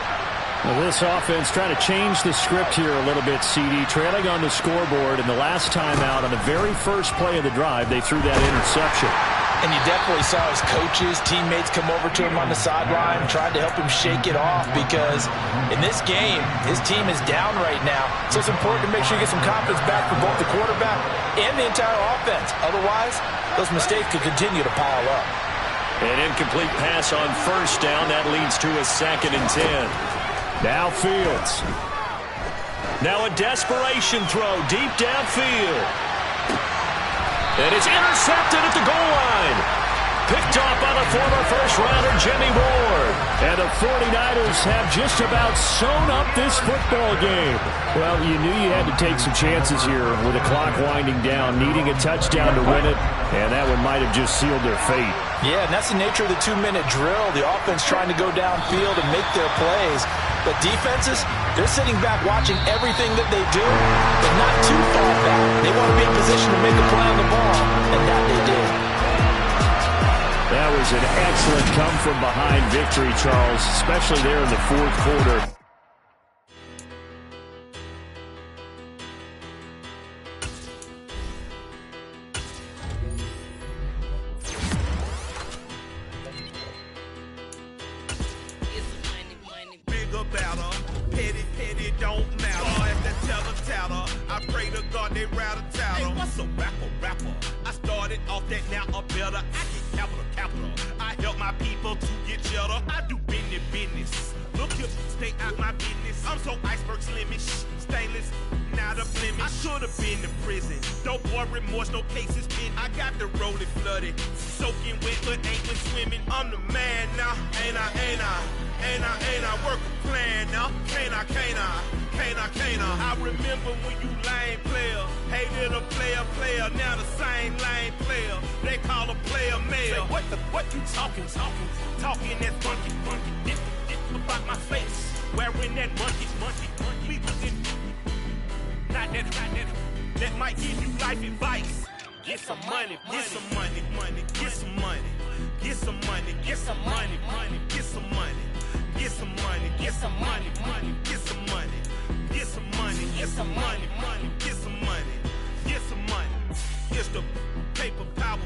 Well, this offense trying to change the script here a little bit, CD. Trailing on the scoreboard, and the last time out on the very first play of the drive, they threw that interception. And you definitely saw his coaches, teammates come over to him on the sideline, tried to help him shake it off because in this game, his team is down right now. So it's important to make sure you get some confidence back for both the quarterback and the entire offense. Otherwise, those mistakes could continue to pile up. An incomplete pass on first down. That leads to a 2nd and 10. Now Fields. Now a desperation throw deep downfield. And it's intercepted at the goal line. Picked off by the former first-rounder Jimmy Ward. And the 49ers have just about sewn up this football game. Well, you knew you had to take some chances here with the clock winding down, needing a touchdown to win it, and that one might have just sealed their fate. Yeah, and that's the nature of the 2-minute drill. The offense trying to go downfield and make their plays. But defenses, they're sitting back watching everything that they do, but not too far back. They want to be in position to make a play on the ball, and that they did. That was an excellent come-from-behind victory, Charles, especially there in the fourth quarter. Bigger, better, petty, don't matter. All at the teller, I pray to God they rattle-tattle. Hey, what's a rapper? I started off that, now I'm better. I get capital. I help my people to get cheddar. I do business. Look here, stay out my business. I'm so iceberg slimish, stainless, not a blemish. I should have been in prison. Don't boy remorse, no cases pinned. I got the rolling flooded, soaking wet, but ain't been swimming. I'm the man now, ain't I? Work a plan now, can't I? I remember when you lame player, hated a player, now the same lame player. They call a player mayor. What you talking that funky, about my face, wearing that monkey. We looking, not that might give you life advice. Get some money, get some money, get some money, get some money, get some money, get some money. Get some money, get some money, get some money, get some money, get some money, get some money, get some money. It's the